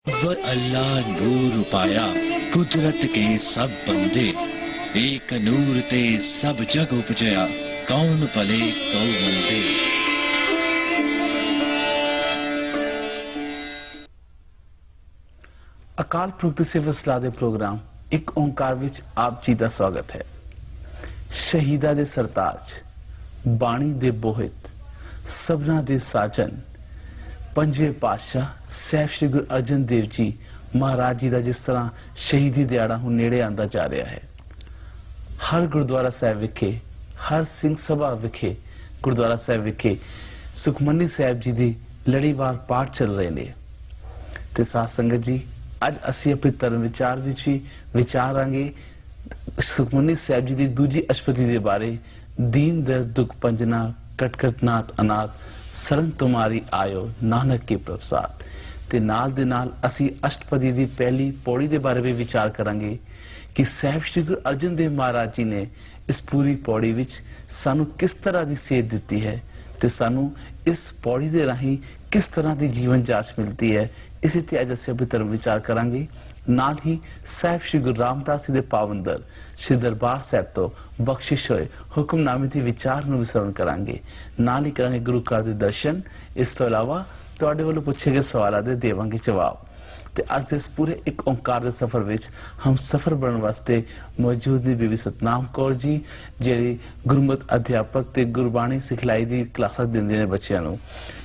वर अल्लाह नूर पाया कुदरत के सब बंदे, एक नूर ते सब जग उपजया, कौन भले कौ मंदे। ਅਕਾਲ ਪੁਰਖ ਦੀ ਸੇਵਾ ਸਲਾਹ ਦੇ ਪ੍ਰੋਗਰਾਮ ਇੱਕ ਓਂਕਾਰ ਵਿੱਚ ਆਪ ਜੀ ਦਾ ਸਵਾਗਤ ਹੈ। ਸ਼ਹੀਦਾਂ ਦੇ ਸਰਤਾਜ, ਬਾਣੀ ਦੇ ਬੋਹਿਤ, ਸਭਨਾਂ ਦੇ ਸਾਜਨ, ਪੰਜਵੇਂ ਪਾਤਸ਼ਾਹ ਸਾਹਿਬ ਸ਼੍ਰੀ ਗੁਰੂ ਅਰਜਨ ਦੇਵ ਜੀ ਮਹਾਰਾਜ ਜੀ ਦਾ ਜਿਸ ਤਰ੍ਹਾਂ ਸ਼ਹੀਦੀ ਦਿਹਾੜਾ ਹੁਣ ਨੇੜੇ ਆਉਂਦਾ ਜਾ ਰਿਹਾ ਹੈ, ਹਰ ਗੁਰਦੁਆਰਾ ਸਾਹਿਬ ਵਿਖੇ, ਹਰ ਸਿੰਘ ਸਭਾ ਵਿਖੇ, ਗੁਰਦੁਆਰਾ ਸਾਹਿਬ ਵਿਖੇ ਸੁਖਮਨੀ ਸਾਹਿਬ ਜੀ ਦੀ ਲੜੀਵਾਰ ਪਾਠ ਚੱਲ ਰਹੇ ਨੇ। ਤੇ ਸਾਧ ਸੰਗਤ ਜੀ, ਅੱਜ ਅਸੀਂ ਆਪਣੇ ਧਰਮ ਵਿਚਾਰ ਵਿੱਚ ਵੀ ਵਿਚਾਰਾਂਗੇ ਸੁਖਮਨੀ ਸਾਹਿਬ ਜੀ ਦੀ ਦੂਜੀ ਅਸ਼ਟਪਦੀ ਦੇ ਬਾਰੇ। ਦੀਨ ਦਰਦ ਦੁਖ ਪੰਜਨਾ, ਕਟਕਟ ਨਾਥ ਅਨਾਥ, ਸਰਨ ਤੁਮਾਰੀ ਆਇਓ ਨਾਨਕ ਕੀ ਪ੍ਰਸਾਦ। ਤੇ ਨਾਲ ਦੇ ਨਾਲ ਅਸੀਂ ਅਸ਼ਟਪਦੀ ਦੀ ਪਹਿਲੀ ਪੌੜੀ ਦੇ ਬਾਰੇ ਵੀ ਵਿਚਾਰ ਕਰਾਂਗੇ ਕਿ ਸਾਹਿਬ ਸ਼੍ਰੀ ਗੁਰੂ ਅਰਜਨ ਦੇਵ ਮਹਾਰਾਜ ਜੀ ਨੇ ਇਸ ਪੂਰੀ ਪੌੜੀ ਵਿੱਚ ਸਾਨੂੰ ਕਿਸ ਤਰ੍ਹਾਂ ਦੀ ਸੇਧ ਦਿੱਤੀ ਹੈ ਤੇ ਸਾਨੂੰ ਇਸ ਪੌੜੀ ਦੇ ਰਾਹੀਂ किस तरह की जीवन जांच मिलती है। इसी ते अज असीं अपनी तरफ विचार करांगे। नाल ही साहिब श्री गुरु रामदास जी दे पावंदर श्री दरबार साहिब तो बख्शिश होए हुक्मनामे दी विचार नूं विसरण करांगे। नाल ही करांगे गुरु घर दे दर्शन। इस तो इलावा तुहाडे वल्लों पुछे गए सवालां दे देवांगे जवाब। ते अज दे इस पूरे एक ओंकार दे सफर विच हम सफर बनने वास्ते मौजूद ने बीबी सतनाम कौर जी, जिहड़ी गुरमत अध्यापक ते गुरबाणी सिखलाई दी क्लासां दिंदे ने बच्चिआं नूं।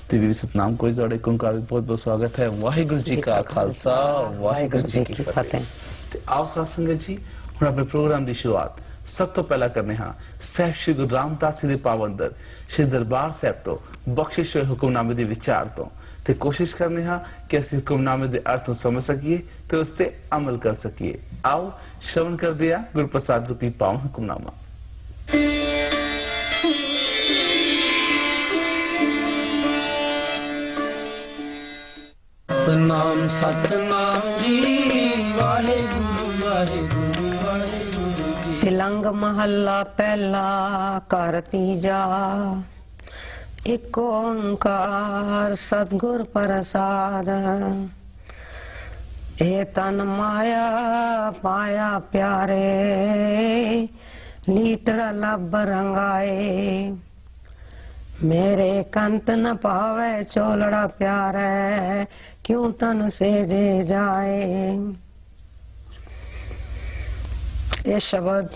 ते बीबी सतनाम कौर जी, तुहाडे ओंकार विच बहुत-बहुत स्वागत है। वाहिगुरू जी का खालसा, वाहिगुरू जी की फतेह। ते आओ साध संगत जी, हुण अपने प्रोग्राम दी शुरुआत सब तो पहला करने हाँ साहिब श्री गुरु रामदास जी दे पावंदर श्री दरबार साहिब तो बख्शिश होए हुक्मनामे दे विचार तो ते कोशिश करने हाँ कि असीं हुक्मनामे दे अर्थ समझ सकीए ते उस ते अमल कर सकीए। आओ श्रवण कर दिया गुरु प्रसाद रूपी पावन हुक्मनामा। सतनाम सतनाम जी, वाहेगुरु वाहेगुरु वाहेगुरु जी। तिलंग महला पहला कर तीजा, एक ओंकार सतगुर प्रसाद। ए तन माया पाया प्यारे, लीतड़ा लब रंगाए। मेरे कंत न पावे चोलड़ा प्यारे, क्यों तन से जे जाए। ये शब्द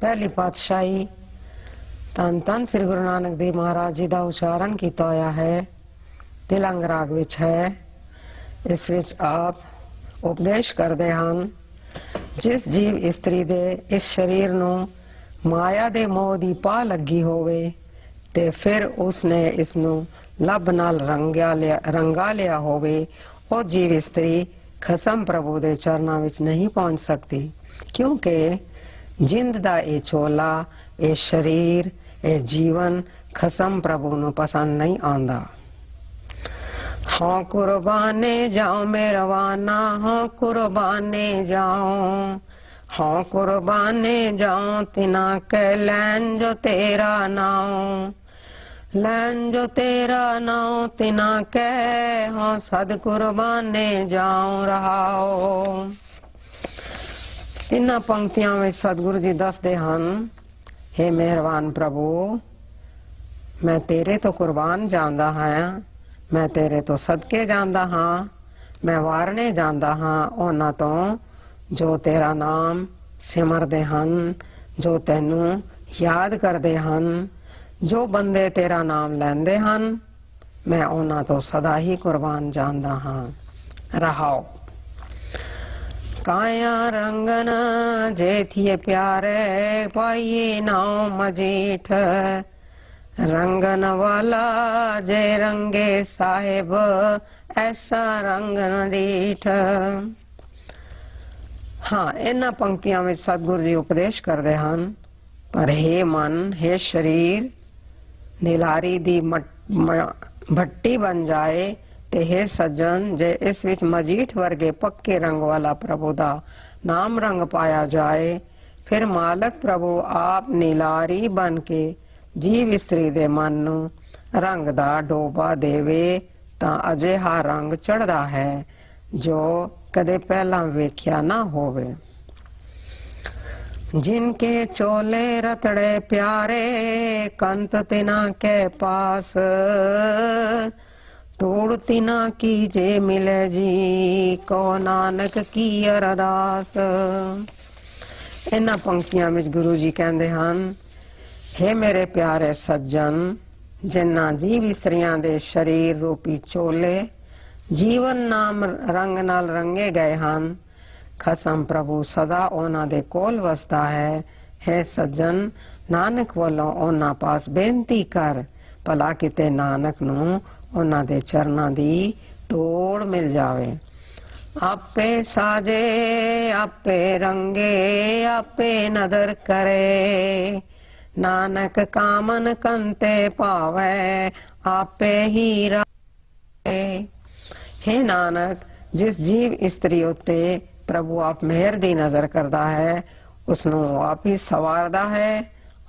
पहली पातशाही धन धन श्री गुरु नानक देव महाराज जी का उच्चारण किया होया है। तिलंग राग विच है। इस विच आप उपदेश करते हैं, जिस जीव इस्त्री दे इस शरीर नू माया दे मोह दी पा लगी होवे ते फिर उसने इसनू लब नाल रंगा लिया होवे, ओ जीव इस्त्री खसम प्रभु दे चरना विच नहीं पहुंच सकती, क्योंकि जिंद दा ए चोला, ए शरीर, ए जीवन खसम प्रभु नू पसंद नहीं आंदा। हाँ कुर्बाने जाओ मेरवाना, हाँ कुर्बाने जाओ, हाँ कुर्बाने जाओ तिना के लैन जो तेरा नाम, लैन जो तेरा नाम तिना के, हाँ सद कुर्बाने जाओ रहाओ। इन्हां पंक्तियां में सतगुरु जी दसदे हन, हे मेहरबान प्रभु, मैं तेरे तो कुर्बान जांदा हाँ, मैं तेरे तो सदके जांदा हाँ, मैं वारने जांदा हाँ उन्हां तो जो तेरा नाम सिमरदे हन, जो तैनू याद करदे हन। जो बंदे तेरा नाम लैंदे हन, मैं उन्हां तो सदा ही कुर्बान जांदा हाँ। रहाओ। काया रंगन जेथिए प्यारे, पाइए नाव मजीठ। रंगन वाला जे रंगे साहिब, ऐसा रंगन डीठ। हाँ, इन्हां पंक्तियां में सतगुरु जी उपदेश करते हैं, पर हे मन, हे शरीर, नीलारी दी भट्टी बन जाए ते हे सज्जन, जे इस विच मजीठ वर्गे पक्के रंग वाला प्रभु दा नाम रंग पाया जाए, फिर मालक प्रभु आप नीलारी बन के जीव स्त्री दे मन नू रंग दा डोबा देवे तां अजिहा रंग चढ़दा है जो कदे पहला वेख्या ना होवे। जिनके चोले रतड़े प्यारे कंत तिना के पास, तोड़ तिना की जे मिले जी को नानक की अरदास। इन्हां पंक्तियां विच गुरु जी कहंदे हन, हे मेरे प्यारे सज्जन, जिन्हां जीव इस्त्रियां दे शरीर रूपी चोले जीवन नाम रंग नाल रंगे गए हन, खसम प्रभु सदा उन्हां दे कोल वसदा है। हे सज्जन, नानक वालों उन्हां पास बेनती कर, भला किते नानक नूं उन्हां दे चरनां दी तोड़ मिल जावे। आपे साजे आपे रंगे आपे नदर करे, नानक कामन कंते पावे आपे ही राहे। हे नानक, जिस जीव इस्त्री उत्ते प्रभु आप मेहर दी नजर करदा है, उसनों आप ही सवारदा है,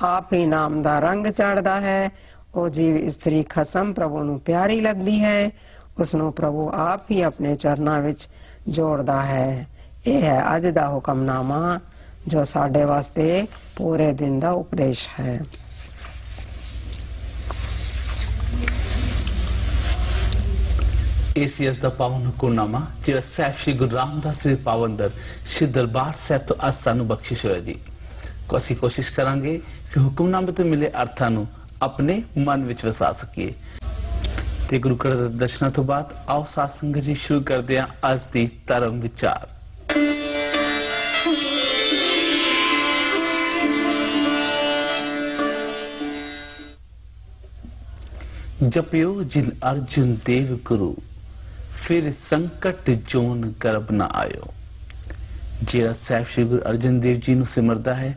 आप ही नाम दा रंग चढ़दा है। ओ जीव इस्त्री खसम प्रभु नूं प्यारी लगदी है, उसनों प्रभु आप ही अपने चरना विच जोड़दा है। यह है अज दा हुक्मनामा जो साडे वास्ते पूरे दिन दा उपदेश है। एसीएस ਦਾ ਪਾਵਨ ਹੁਕਮਨਾਮਾ ਜਿਹੜਾ ਸਾਹਿਬ ਸ਼੍ਰੀ ਗੁਰੂ ਰਾਮਦਾਸ ਜੀ ਪਾਵਨ ਦਰ ਸ਼੍ਰੀ ਦਰਬਾਰ ਸਾਹਿਬ ਤੋਂ ਅੱਜ ਸਾਨੂੰ ਬਖਸ਼ਿਸ਼ ਹੋਇਆ ਜੀ। ਅਸੀਂ ਕੋਸ਼ਿਸ਼ ਕਰਾਂਗੇ ਕਿ ਹੁਕਮਨਾਮੇ ਤੋਂ ਮਿਲੇ ਅਰਥਾਂ ਨੂੰ ਆਪਣੇ ਮਨ ਵਿੱਚ ਵਸਾ ਸਕੀਏ। ਤੇ ਗੁਰੂ ਘਰ ਦੇ ਦਰਸ਼ਨਾਂ ਤੋਂ ਬਾਅਦ ਆਓ ਸਾਧ ਸੰਗਤ ਜੀ ਸ਼ੁਰੂ ਕਰਦੇ ਹਾਂ ਅੱਜ ਦੀ ਧਰਮ ਵਿਚਾਰ। जपियो जिन अर्जुन देव गुरु, फिर संकट जोन गर्भ न आयो। ਜਿਹੜਾ ਸਾਹਿਬ ਸ਼੍ਰੀ ਗੁਰੂ ਅਰਜਨ ਦੇਵ ਜੀ ਨੂੰ ਸਿਮਰਦਾ ਹੈ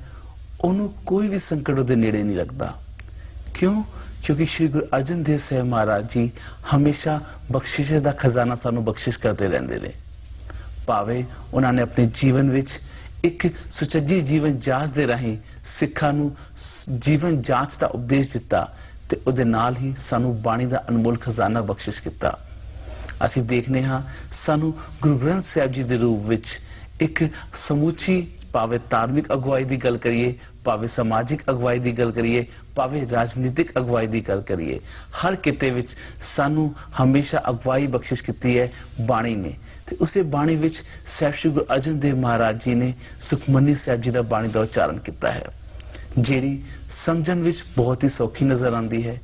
ਉਹਨੂੰ ਕੋਈ ਵੀ ਸੰਕਟ ਉਹਦੇ ਨੇੜੇ ਨਹੀਂ ਲੱਗਦਾ। ਕਿਉਂ? ਕਿਉਂਕਿ ਸ਼੍ਰੀ ਗੁਰੂ ਅਰਜਨ ਦੇਵ ਸਾਹਿਬ ਮਹਾਰਾਜ ਜੀ ਹਮੇਸ਼ਾ ਬਖਸ਼ਿਸ਼ ਦਾ ਖਜ਼ਾਨਾ ਸਾਨੂੰ ਬਖਸ਼ਿਸ਼ ਕਰਦੇ ਰਹਿੰਦੇ ਨੇ। ਭਾਵੇਂ ਉਹਨਾਂ ਨੇ ਆਪਣੇ ਜੀਵਨ ਵਿੱਚ ਇੱਕ ਸੁਚੱਜੀ ਜੀਵਨ ਜਾਂਚ ਦੇ ਰਾਹੀਂ ਸਿੱਖਾਂ ਨੂੰ ਜੀਵਨ ਜਾਂਚ ਦਾ ਉਪਦੇਸ਼ ਦਿੱਤਾ ਤੇ ਉਹਦੇ ਨਾਲ ਹੀ ਸਾਨੂੰ ਬਾਣੀ ਦਾ ਅਨਮੋਲ ਖਜ਼ਾਨਾ ਬਖਸ਼ਿਸ਼ ਕੀਤਾ। ਅਸੀਂ ਦੇਖਨੇ ਹਾਂ ਸਾਨੂੰ ਗੁਰੂ ਗ੍ਰੰਥ ਸਾਹਿਬ ਜੀ ਦੇ ਰੂਪ ਵਿੱਚ ਇੱਕ ਸਮੁੱਚੀ ਭਾਵੇਂ ਧਾਰਮਿਕ ਅਗਵਾਈ ਦੀ ਗੱਲ ਕਰੀਏ, ਭਾਵੇਂ ਸਮਾਜਿਕ ਅਗਵਾਈ ਦੀ ਗੱਲ ਕਰੀਏ, ਭਾਵੇਂ ਰਾਜਨੀਤਿਕ ਅਗਵਾਈ ਦੀ ਗੱਲ ਕਰੀਏ, ਹਰ ਕਿਤੇ ਵਿੱਚ ਸਾਨੂੰ ਹਮੇਸ਼ਾ ਅਗਵਾਈ ਬਖਸ਼ਿਸ਼ ਕੀਤੀ ਹੈ ਬਾਣੀ ਨੇ। ਤੇ ਉਸੇ ਬਾਣੀ ਵਿੱਚ ਸਾਹਿਬ ਸ਼੍ਰੀ ਗੁਰੂ ਅਰਜਨ ਦੇਵ ਮਹਾਰਾਜ ਜੀ ਨੇ ਸੁਖਮਨੀ ਸਾਹਿਬ ਜੀ ਦਾ ਬਾਣੀ ਦਾ ਉਚਾਰਨ ਕੀਤਾ ਹੈ, ਜਿਹੜੀ ਸਮਝਣ ਵਿੱਚ ਬਹੁਤ ਹੀ ਸੌਖੀ ਨਜ਼ਰ ਆਉਂਦੀ ਹੈ।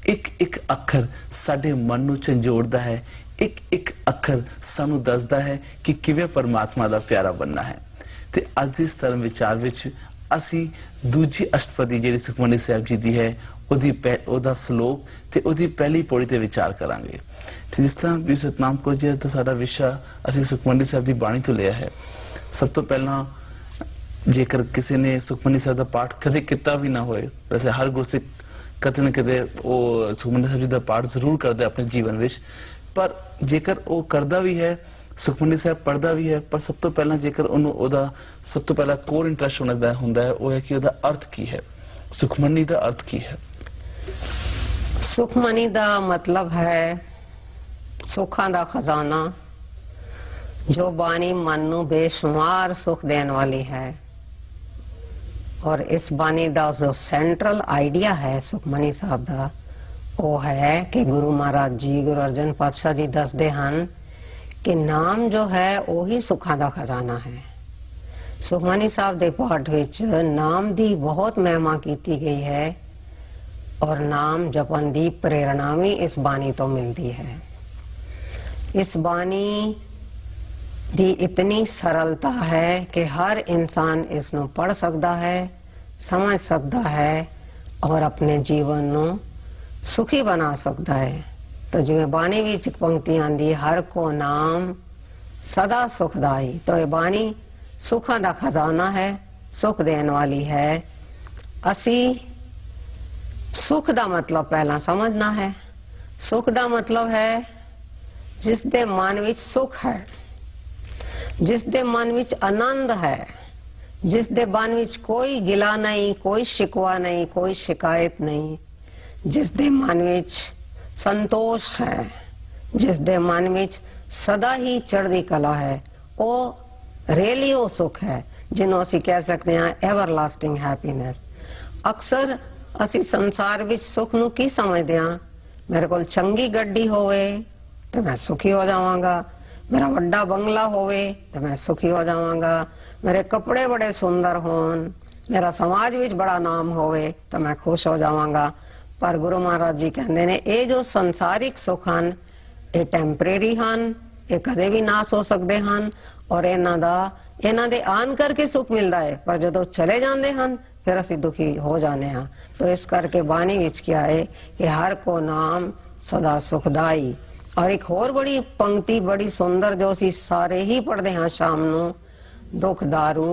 ਇੱਕ ਇੱਕ ਅੱਖਰ ਸਾਡੇ ਮਨ ਨੂੰ ਝੰਜੋੜਦਾ ਹੈ, ਇੱਕ ਇੱਕ ਅੱਖਰ ਸਾਨੂੰ ਦੱਸਦਾ ਹੈ ਕਿ ਕਿਵੇਂ ਪਰਮਾਤਮਾ ਦਾ ਪਿਆਰਾ ਬਣਨਾ ਹੈ। ਤੇ ਅੱਜ ਇਸ ਧਰਮ ਵਿਚਾਰ ਵਿੱਚ ਅਸੀਂ ਦੂਜੀ ਅਸ਼ਟਪਦੀ ਜਿਹੜੀ ਸੁਖਮਨੀ ਸਾਹਿਬ ਜੀ ਦੀ ਹੈ ਉਹਦਾ ਸ਼ਲੋਕ ਤੇ ਉਹਦੀ ਪਹਿਲੀ ਪੌੜੀ ਤੇ ਵਿਚਾਰ ਕਰਾਂਗੇ। ਤੇ ਜਿਸ ਤਰ੍ਹਾਂ ਵੀ ਸਤਨਾਮ ਕੌਰ ਜੀ ਦਾ ਸਾਡਾ ਵਿਸ਼ਾ ਅਸੀਂ ਸੁਖਮਨੀ ਸਾਹਿਬ ਦੀ ਬਾਣੀ ਤੋਂ ਲਿਆ ਹੈ। ਸਭ ਤੋਂ ਪਹਿਲਾਂ ਜੇਕਰ ਕਿਸੇ ਨੇ ਸੁਖਮਨੀ ਸਾਹਿਬ ਦਾ ਪਾਠ ਕਦੇ ਕੀਤਾ ਵੀ ਨਾ ਹੋਏ, ਵੈਸੇ ਹਰ ਗੁਰਸਿੱਖ ਕਦੇ ਨਾ ਕਦੇ ਉਹ ਸੁਖਮਨੀ ਸਾਹਿਬ ਜੀ ਦਾ ਪਾਠ ਜ਼ਰੂਰ ਕਰਦਾ ਆਪਣੇ ਜੀਵਨ ਵਿੱਚ, ਪਰ ਜੇਕਰ ਉਹ ਕਰਦਾ ਵੀ ਹੈ, ਸੁਖਮਨੀ ਸਾਹਿਬ ਪੜ੍ਹਦਾ ਵੀ ਹੈ, ਪਰ ਸਭ ਤੋਂ ਪਹਿਲਾਂ ਜੇਕਰ ਉਹਨੂੰ ਉਹਦਾ ਸਭ ਤੋਂ ਪਹਿਲਾਂ ਕੋਰ ਇੰਟਰਸਟ ਹੁੰਦਾ ਹੈ ਉਹ ਹੈ ਕਿ ਉਹਦਾ ਅਰਥ ਕੀ ਹੈ, ਸੁਖਮਨੀ ਦਾ ਅਰਥ ਕੀ ਹੈ। ਸੁਖਮਨੀ ਦਾ ਮਤਲਬ ਹੈ ਸੁੱਖਾਂ ਦਾ ਖਜ਼ਾਨਾ, ਜੋ ਬਾਣੀ ਮਨ ਨੂੰ ਬੇਸ਼ੁਮਾਰ ਸੁਖ ਦੇਣ ਵਾਲੀ ਹੈ। और इस बानी का जो सेंट्रल आइडिया है सुखमनी साहब का वो है कि गुरु महाराज जी गुरु अर्जन पातशाह जी दसदे हैं कि नाम जो है वही सुखा का खजाना है। सुखमनी साहब के पाठ विच नाम की बहुत महिमा की गई है और नाम जपन की प्रेरणा भी इस बानी तो मिलती है। इस बानी दी इतनी सरलता है कि हर इंसान इसनों पढ़ सकता है, समझ सकता है और अपने जीवन नू सुखी बना सकता है। तो जिवें बाणी विच पंक्ति आंदी हर को नाम सदा सुखदाई, तो ये बाणी सुखा दा खजाना है, सुख देने वाली है। असी सुख दा मतलब पहला समझना है। सुख दा मतलब है जिस दे मन विच सुख है, जिस दे मन विच आनंद है, जिस दे मन विच कोई गिला नहीं, कोई शिकवा नहीं, कोई शिकायत नहीं, जिस दे मन विच संतोष है, जिस दे मन विच ਸਦਾ ਹੀ ਚੜ੍ਹਦੀ ਕਲਾ ਹੈ, ਉਹ ਰੇਲੀ ਉਹ ਸੁਖ ਹੈ ਜਿਹਨੂੰ ਅਸੀਂ ਕਹਿ ਸਕਦੇ ਹਾਂ ਐਵਰਲਾਸਟਿੰਗ ਹੈਪੀਨੈਸ। ਅਕਸਰ ਅਸੀਂ ਸੰਸਾਰ ਵਿੱਚ ਸੁਖ ਨੂੰ ਕੀ ਸਮਝਦੇ ਹਾਂ? ਮੇਰੇ ਕੋਲ ਚੰਗੀ ਗੱਡੀ ਹੋਵੇ ਤੇ ਮੈਂ ਸੁਖੀ ਹੋ ਜਾਵਾਂਗਾ, ਮੇਰਾ ਵੱਡਾ ਬੰਗਲਾ ਹੋਵੇ ਤੇ ਮੈਂ ਸੁਖੀ ਹੋ ਜਾਵਾਂਗਾ, ਮੇਰੇ ਕੱਪੜੇ ਬੜੇ ਸੁੰਦਰ ਹੋਣ, ਮੇਰਾ ਸਮਾਜ ਵਿੱਚ ਬੜਾ ਨਾਮ ਹੋਵੇ ਤਾਂ ਮੈਂ ਖੁਸ਼ ਹੋ ਜਾਵਾਂਗਾ। ਪਰ ਗੁਰੂ ਮਹਾਰਾਜ ਜੀ ਕਹਿੰਦੇ ਨੇ ਇਹ ਜੋ ਸੰਸਾਰਿਕ ਸੁਖ ਹਨ ਇਹ ਟੈਂਪਰੇਰੀ ਹਨ, ਇਹ ਕਦੇ ਵੀ ਨਾਸ ਹੋ ਸਕਦੇ ਹਨ, ਔਰ ਇਹਨਾਂ ਦੇ ਆਨ ਕਰਕੇ ਸੁਖ ਮਿਲਦਾ ਹੈ, ਪਰ ਜਦੋਂ ਚਲੇ ਜਾਂਦੇ ਹਨ ਫਿਰ ਅਸੀਂ ਦੁਖੀ ਹੋ ਜਾਂਦੇ ਹਾਂ। तो इस करके बाणी विच क्या है कि हर को नाम सदा सुखदाई। और एक और बड़ी पंक्ति बड़ी सुंदर जो असी सारे ही पढ़ते हैं शाम नू, दुख दारू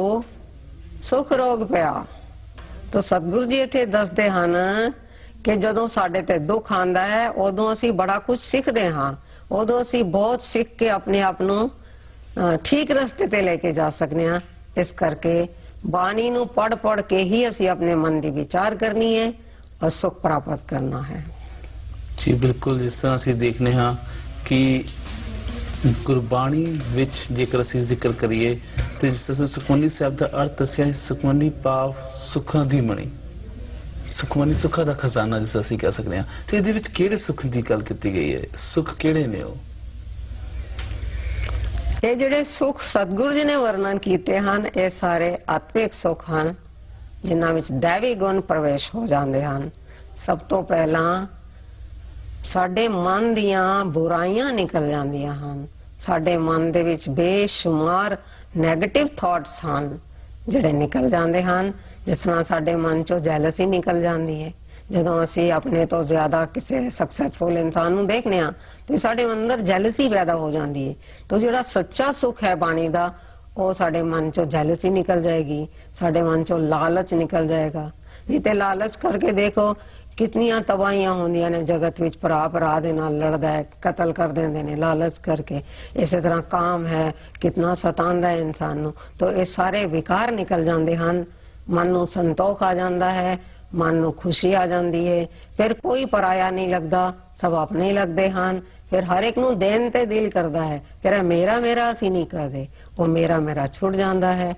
सुख रोग पिया। तो सतगुरु जी इत्थे दसदे हन कि जदों साडे ते दुख आंदा है उदों असी बड़ा कुछ सीखते हाँ, उदों असी बहुत सीख के अपने आप नू ठीक रस्ते ते लेके जा सकते हैं। इस करके बाणी नू पढ़ पढ़ के ही असी अपने मन की विचार करनी है और सुख प्राप्त करना है। जी बिल्कुल, जिस तरह असी देखने हाँ कि गुरबाणी विच जेकर असी जिक्र करिए तो जिस तरह सुखमनी साहब का अर्थ दसिया, सुखमनी भाव सुखा दी मणी, सुखमनी सुखा दा खजाना जिस असी कह सकते हैं। तो इहदे विच किहड़े सुख की गल की गई है? सुख किहड़े ने? ये जिहड़े सुख सतगुरु जी ने वर्णन किए हैं ये सारे आत्मिक सुख हैं जिन्हां विच दैवी गुण प्रवेश हो जाते हैं। सब तो पहला साडे मन दियां बुराइयां निकल जांदियां हैं, साडे मन दे विच बेशुमार नैगेटिव थॉट्स हैं जिहड़े निकल जाते हैं। जिस तरह साडे मन चो जैलसी निकल जाती है, जदों असी अपने तो ज्यादा किसी सक्सैसफुल इंसान नूं देखने तो साडे अंदर जैलसी पैदा हो जाती है। तो जिहड़ा सच्चा सुख है बाणी दा वो साडे मन चो जैलसी निकल जाएगी, साडे मन चो लालच निकल जाएगा। नहीं तो लालच करके देखो कितनियां तबाहियां होंदियां ने जगत विच, भरा भरा दे नाल लड़दा है, कतल कर देंदे ने लालच करके। इसी तरह काम है कितना सतांदा है इंसान नूं। तो ये सारे विकार निकल जाते हैं, मन नूं संतोख आ जाता है, मन नूं खुशी आ जाती है, फिर कोई पराया नहीं लगता, सब अपने ही लगते हैं। फिर हर एक नूं देन ते दिल करता है, फिर मेरा मेरा असी नहीं करते, वो मेरा मेरा छुट जाता है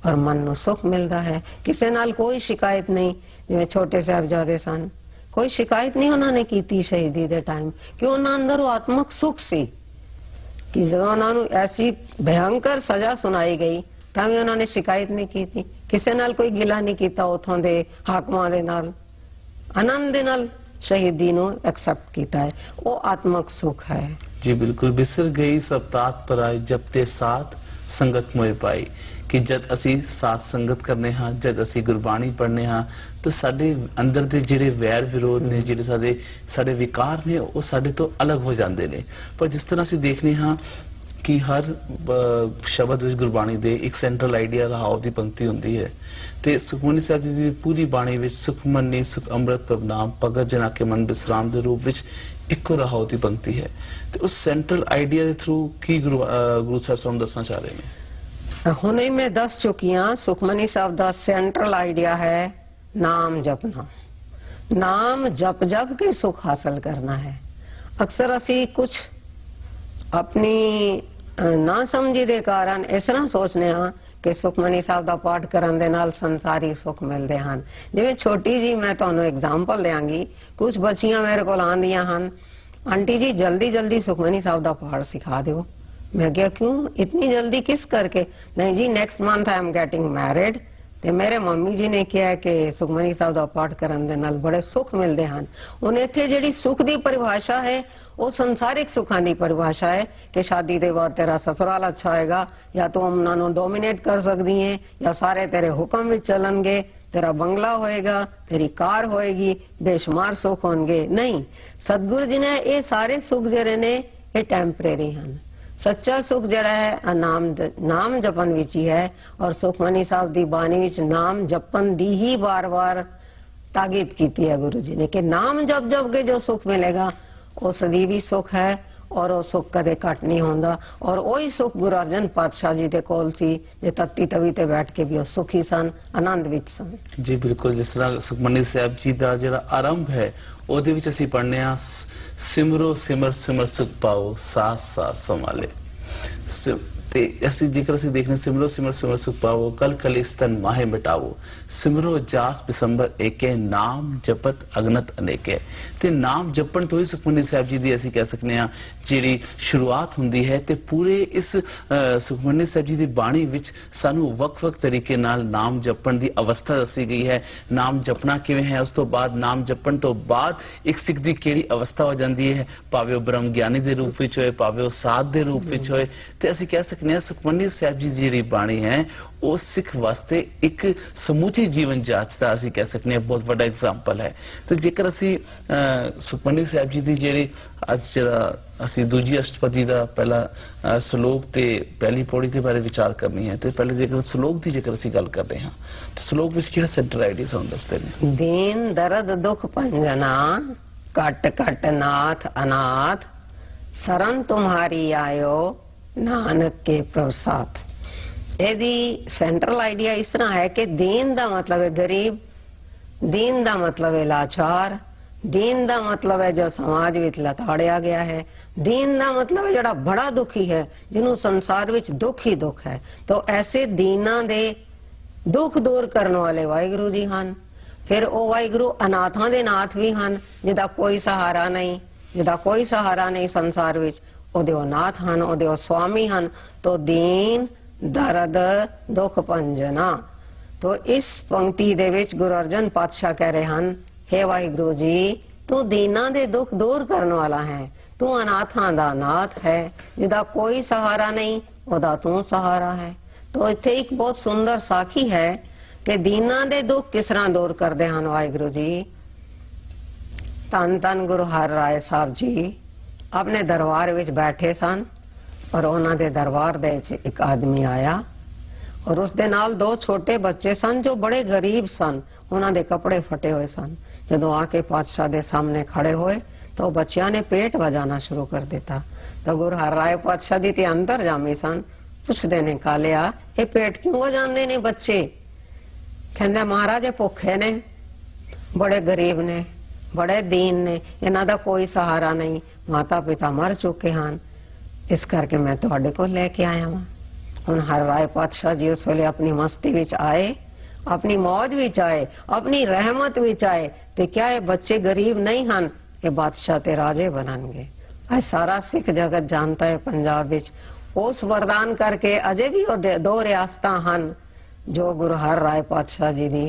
और मन नूं सुख मिलता है। किसी नाल कोई शिकायत नहीं, जिवें छोटे साहिबजादे सन कोई शिकायत नहीं उन्होंने की शहीदी दे टाइम, कि उन्हां अंदर वो आत्मक सुख सी कि जदों उन्हां नूं ऐसी भयंकर सजा सुनाई गई तां भी उन्होंने शिकायत नहीं की थी, किसी नाल कोई गिला नहीं किया, उथों दे हाकमां दे नाल आनंद दे नाल शहीदी नूं एक्सेप्ट कीता है। वो आत्मक सुख है। जी बिल्कुल, बिसर गई सब तात पर आए जब ते साथ संगत मोए पाई। कि जद असी साथ संगत करने हाँ, जद असी गुरबाणी पढ़ने हाँ तो साडे अंदर दे जिहड़े वैर विरोध ने, जिहड़े साडे विकार ने वो साडे तो अलग हो जाते ने। पर जिस तरह असी देखने हाँ कि हर शब्द विच गुरबाणी दे एक सेंट्रल आइडिया रहाओ दी पंक्ति हुंदी है। ते सुखमनी साहब जी दी पूरी बाणी विच सुखमनी सुख अमृत प्रभनाम भगत जना के मन विश्राम दे रूप विच इको रहाओ दी पंक्ति है। तो उस सेंट्रल आइडिया दे थ्रू की गुरु साहब सानू दसना चाह रहे हैं? हुणे मैं दस चुकी हाँ, सुखमनी साहब दा सेंट्रल आइडिया है नाम जपना। नाम जप जप के सुख हासिल करना है। अक्सर असी कुछ अपनी ना समझी दे कारण इस तरह सोचने हाँ कि सुखमनी साहब का पाठ करन दे नाल संसारी सुख मिलते हैं। जिवें छोटी जी मैं तुहानूं एग्जाम्पल देंगी, कुछ बच्चियां मेरे को आंदियां हन, आंटी जी जल्दी जल्दी सुखमनी साहब का पाठ सिखा दो। मैं क्या क्यों इतनी जल्दी किस करके? नहीं जी next month I am getting married, ते मेरे मम्मी जी ने किया कि सुखमनी साहब का पाठ करन दे नाल बड़े सुख मिलते हैं। हुण इत्थे जिहड़ी सुख की परिभाषा है वो संसारिक सुखां की परिभाषा है कि शादी के बाद तेरा ससुराल अच्छा होएगा, या तो उन्होंने डोमिनेट कर सकती है, या सारे तेरे हुक्म में चलनगे, तेरा बंगला होएगा, तेरी कार होएगी, बेशुमार सुख होंगे। नहीं, सतगुरु जी ने ये सारे सुख जिहड़े ने ये टैंपरेरी हैं। सच्चा सुख जड़ा है नाम जपन विच ही है। और सुखमनी साहब की बाणी विच नाम जपन दी ही बार बार ताकीद की है गुरु जी ने कि नाम जप जप के जो सुख मिलेगा वो सदीवी सुख है, और वो सुख कदे घट नहीं होंदा। और वही सुख गुरु अर्जन पातशाह जी दे कोल सी जे तत्ती तवी ते बैठ के भी वो सुखी सन, आनंद विच सन। जी बिल्कुल, जिस तरह सुखमनी साहब जी का जो आरंभ है ਉਹਦੇ ਵਿੱਚ ਅਸੀਂ ਪੜ੍ਹਨੇ ਆ ਸਿਮਰੋ ਸਿਮਰ ਸਿਮਰ ਸੁਖ ਪਾਓ ਸਾਥ ਸਾਥ ਸੰਭਾਲੇ। ਤੇ ਅਸੀਂ ਜੇਕਰ ਅਸੀਂ ਦੇਖਨੇ ਸਿਮਰੋ ਸਿਮਰ ਸਿਮਰ ਸੁਖ ਪਾਓ ਕਲ ਕਲਿਸਤਨ ਮਾਹੇ ਮਿਟਾਵੋ ਸਿਮਰੋ ਜਾਸ ਬਿਸੰਬਰ ਏਕੇ ਨਾਮ ਜਪਤ ਅਗਨਤ ਅਨੇਕੇ। ਤੇ ਨਾਮ ਜਪਣ ਤੋਂ ਹੀ ਸੁਖਮਨੀ ਸਾਹਿਬ ਜੀ ਦੀ ਅਸੀਂ ਕਹਿ ਸਕਨੇ ਆ ਜਿਹੜੀ ਸ਼ੁਰੂਆਤ ਹੁੰਦੀ ਹੈ। ਤੇ ਪੂਰੇ ਇਸ ਸੁਖਮਨੀ ਸਾਹਿਬ ਜੀ ਦੀ ਬਾਣੀ ਵਿੱਚ ਸਾਨੂੰ ਵੱਖ-ਵੱਖ ਤਰੀਕੇ ਨਾਲ ਨਾਮ ਜਪਣ ਦੀ ਅਵਸਥਾ ਦੱਸੀ ਗਈ ਹੈ। ਨਾਮ ਜਪਣਾ ਕਿਵੇਂ ਹੈ, ਉਸ ਤੋਂ ਬਾਅਦ ਨਾਮ ਜਪਣ ਤੋਂ ਬਾਅਦ ਇੱਕ ਸਿੱਖ ਦੀ ਕਿਹੜੀ ਅਵਸਥਾ ਹੋ ਜਾਂਦੀ ਹੈ, ਭਾਵੇਂ ਉਹ ਬ੍ਰਹਮ ਗਿਆਨੀ ਦੇ ਰੂਪ ਵਿੱਚ ਹੋਏ, ਭਾਵੇਂ ਉਹ ਸਾਧ ਦੇ ਰੂਪ ਵਿੱਚ ਹੋਏ। ਤੇ ਅਸੀਂ ਕਹਿ सकने सुखमनी साहब जी जी बाणी है वो सिख वास्ते एक समूची जीवन जांच का असी कह सकने बहुत बड़ा एग्जाम्पल है। तो जेकर असी सुखमनी साहब जी की जी अज जरा असी दूजी अष्टपदी का पहला श्लोक ते पहली पौड़ी के बारे विचार करनी है। तो पहले जेकर श्लोक की जेकर असी गल कर रहे हैं तो श्लोक विच किहड़ा सेंटर आइडिया सानू दसदे ने। दीन दर्द दुख पंजना कट कट नाथ अनाथ शरण तुम्हारी आयो नानक के प्रसाद। यदि सेंट्रल आइडिया इस तरह है कि दीन दा मतलब है गरीब, दीन दा मतलब है लाचार, दीन दा मतलब है जो समाज विच लताड़िया गया है, दीन दा मतलब है जड़ा बड़ा दुखी है जिन्हों संसार विच दुख ही दुख है। तो ऐसे दीना दे दुख दूर करने वाले वाहिगुरु जी हन। फिर वो वाहिगुरु अनाथां दे नाथ भी हन जिदा कोई सहारा नहीं, जिदा कोई सहारा नहीं संसार विच, ओदे नाथ हन, ओदे स्वामी हन। तो दीन दर्द दुख पंजना। तो इस पंक्ति दे विच गुरु अर्जन पातशाह कह रहे हन, हे वाहिगुरु जी तू दीना दे दुख दूर करने वाला है, तू अनाथां दा नाथ है, जिदा कोई सहारा नहीं ओदा तू सहारा है। तो इत्थे एक बहुत सुंदर साखी है कि दीना दे दुख किस तरह दूर करदे हन वाहिगुरु जी। धन धन गुरु हर राय साहब जी अपने दरबार विच बैठे सन और उन्हां दे दरबार दे एक आदमी आया और उस दे नाल दो छोटे बच्चे सन जो बड़े गरीब सन, उन्हां दे कपड़े फटे हुए सन। जदों आके पातशाह दे सामने खड़े होए तो बच्चियां ने पेट बजाना शुरू कर दिता। तो गुरु हर राय पातशाह जी ते अंदर जामी सन, पुछदे ने कालिया ये पेट क्यों बजांदे ने बच्चे? कहंदे महाराज भुखे ने, बड़े गरीब ने, बड़े दीन ने, इन्हां दा कोई सहारा नहीं, माता पिता मर चुके हैं, इस करके मैं तुहाडे को लेके आया वां। हुण हर राय पातशाह जी उस वेले अपनी मस्ती विच आए, अपनी मौज विच आए, अपनी रहमत विच आए। ते क्या ये बच्चे गरीब नहीं हन, ये बादशाह ते राजे बननगे। आज सारा सिख जगत जानता है पंजाब विच उस वरदान करके अजे भी वो दो रियासतां हन जो गुरु हर राय पातशाह जी दी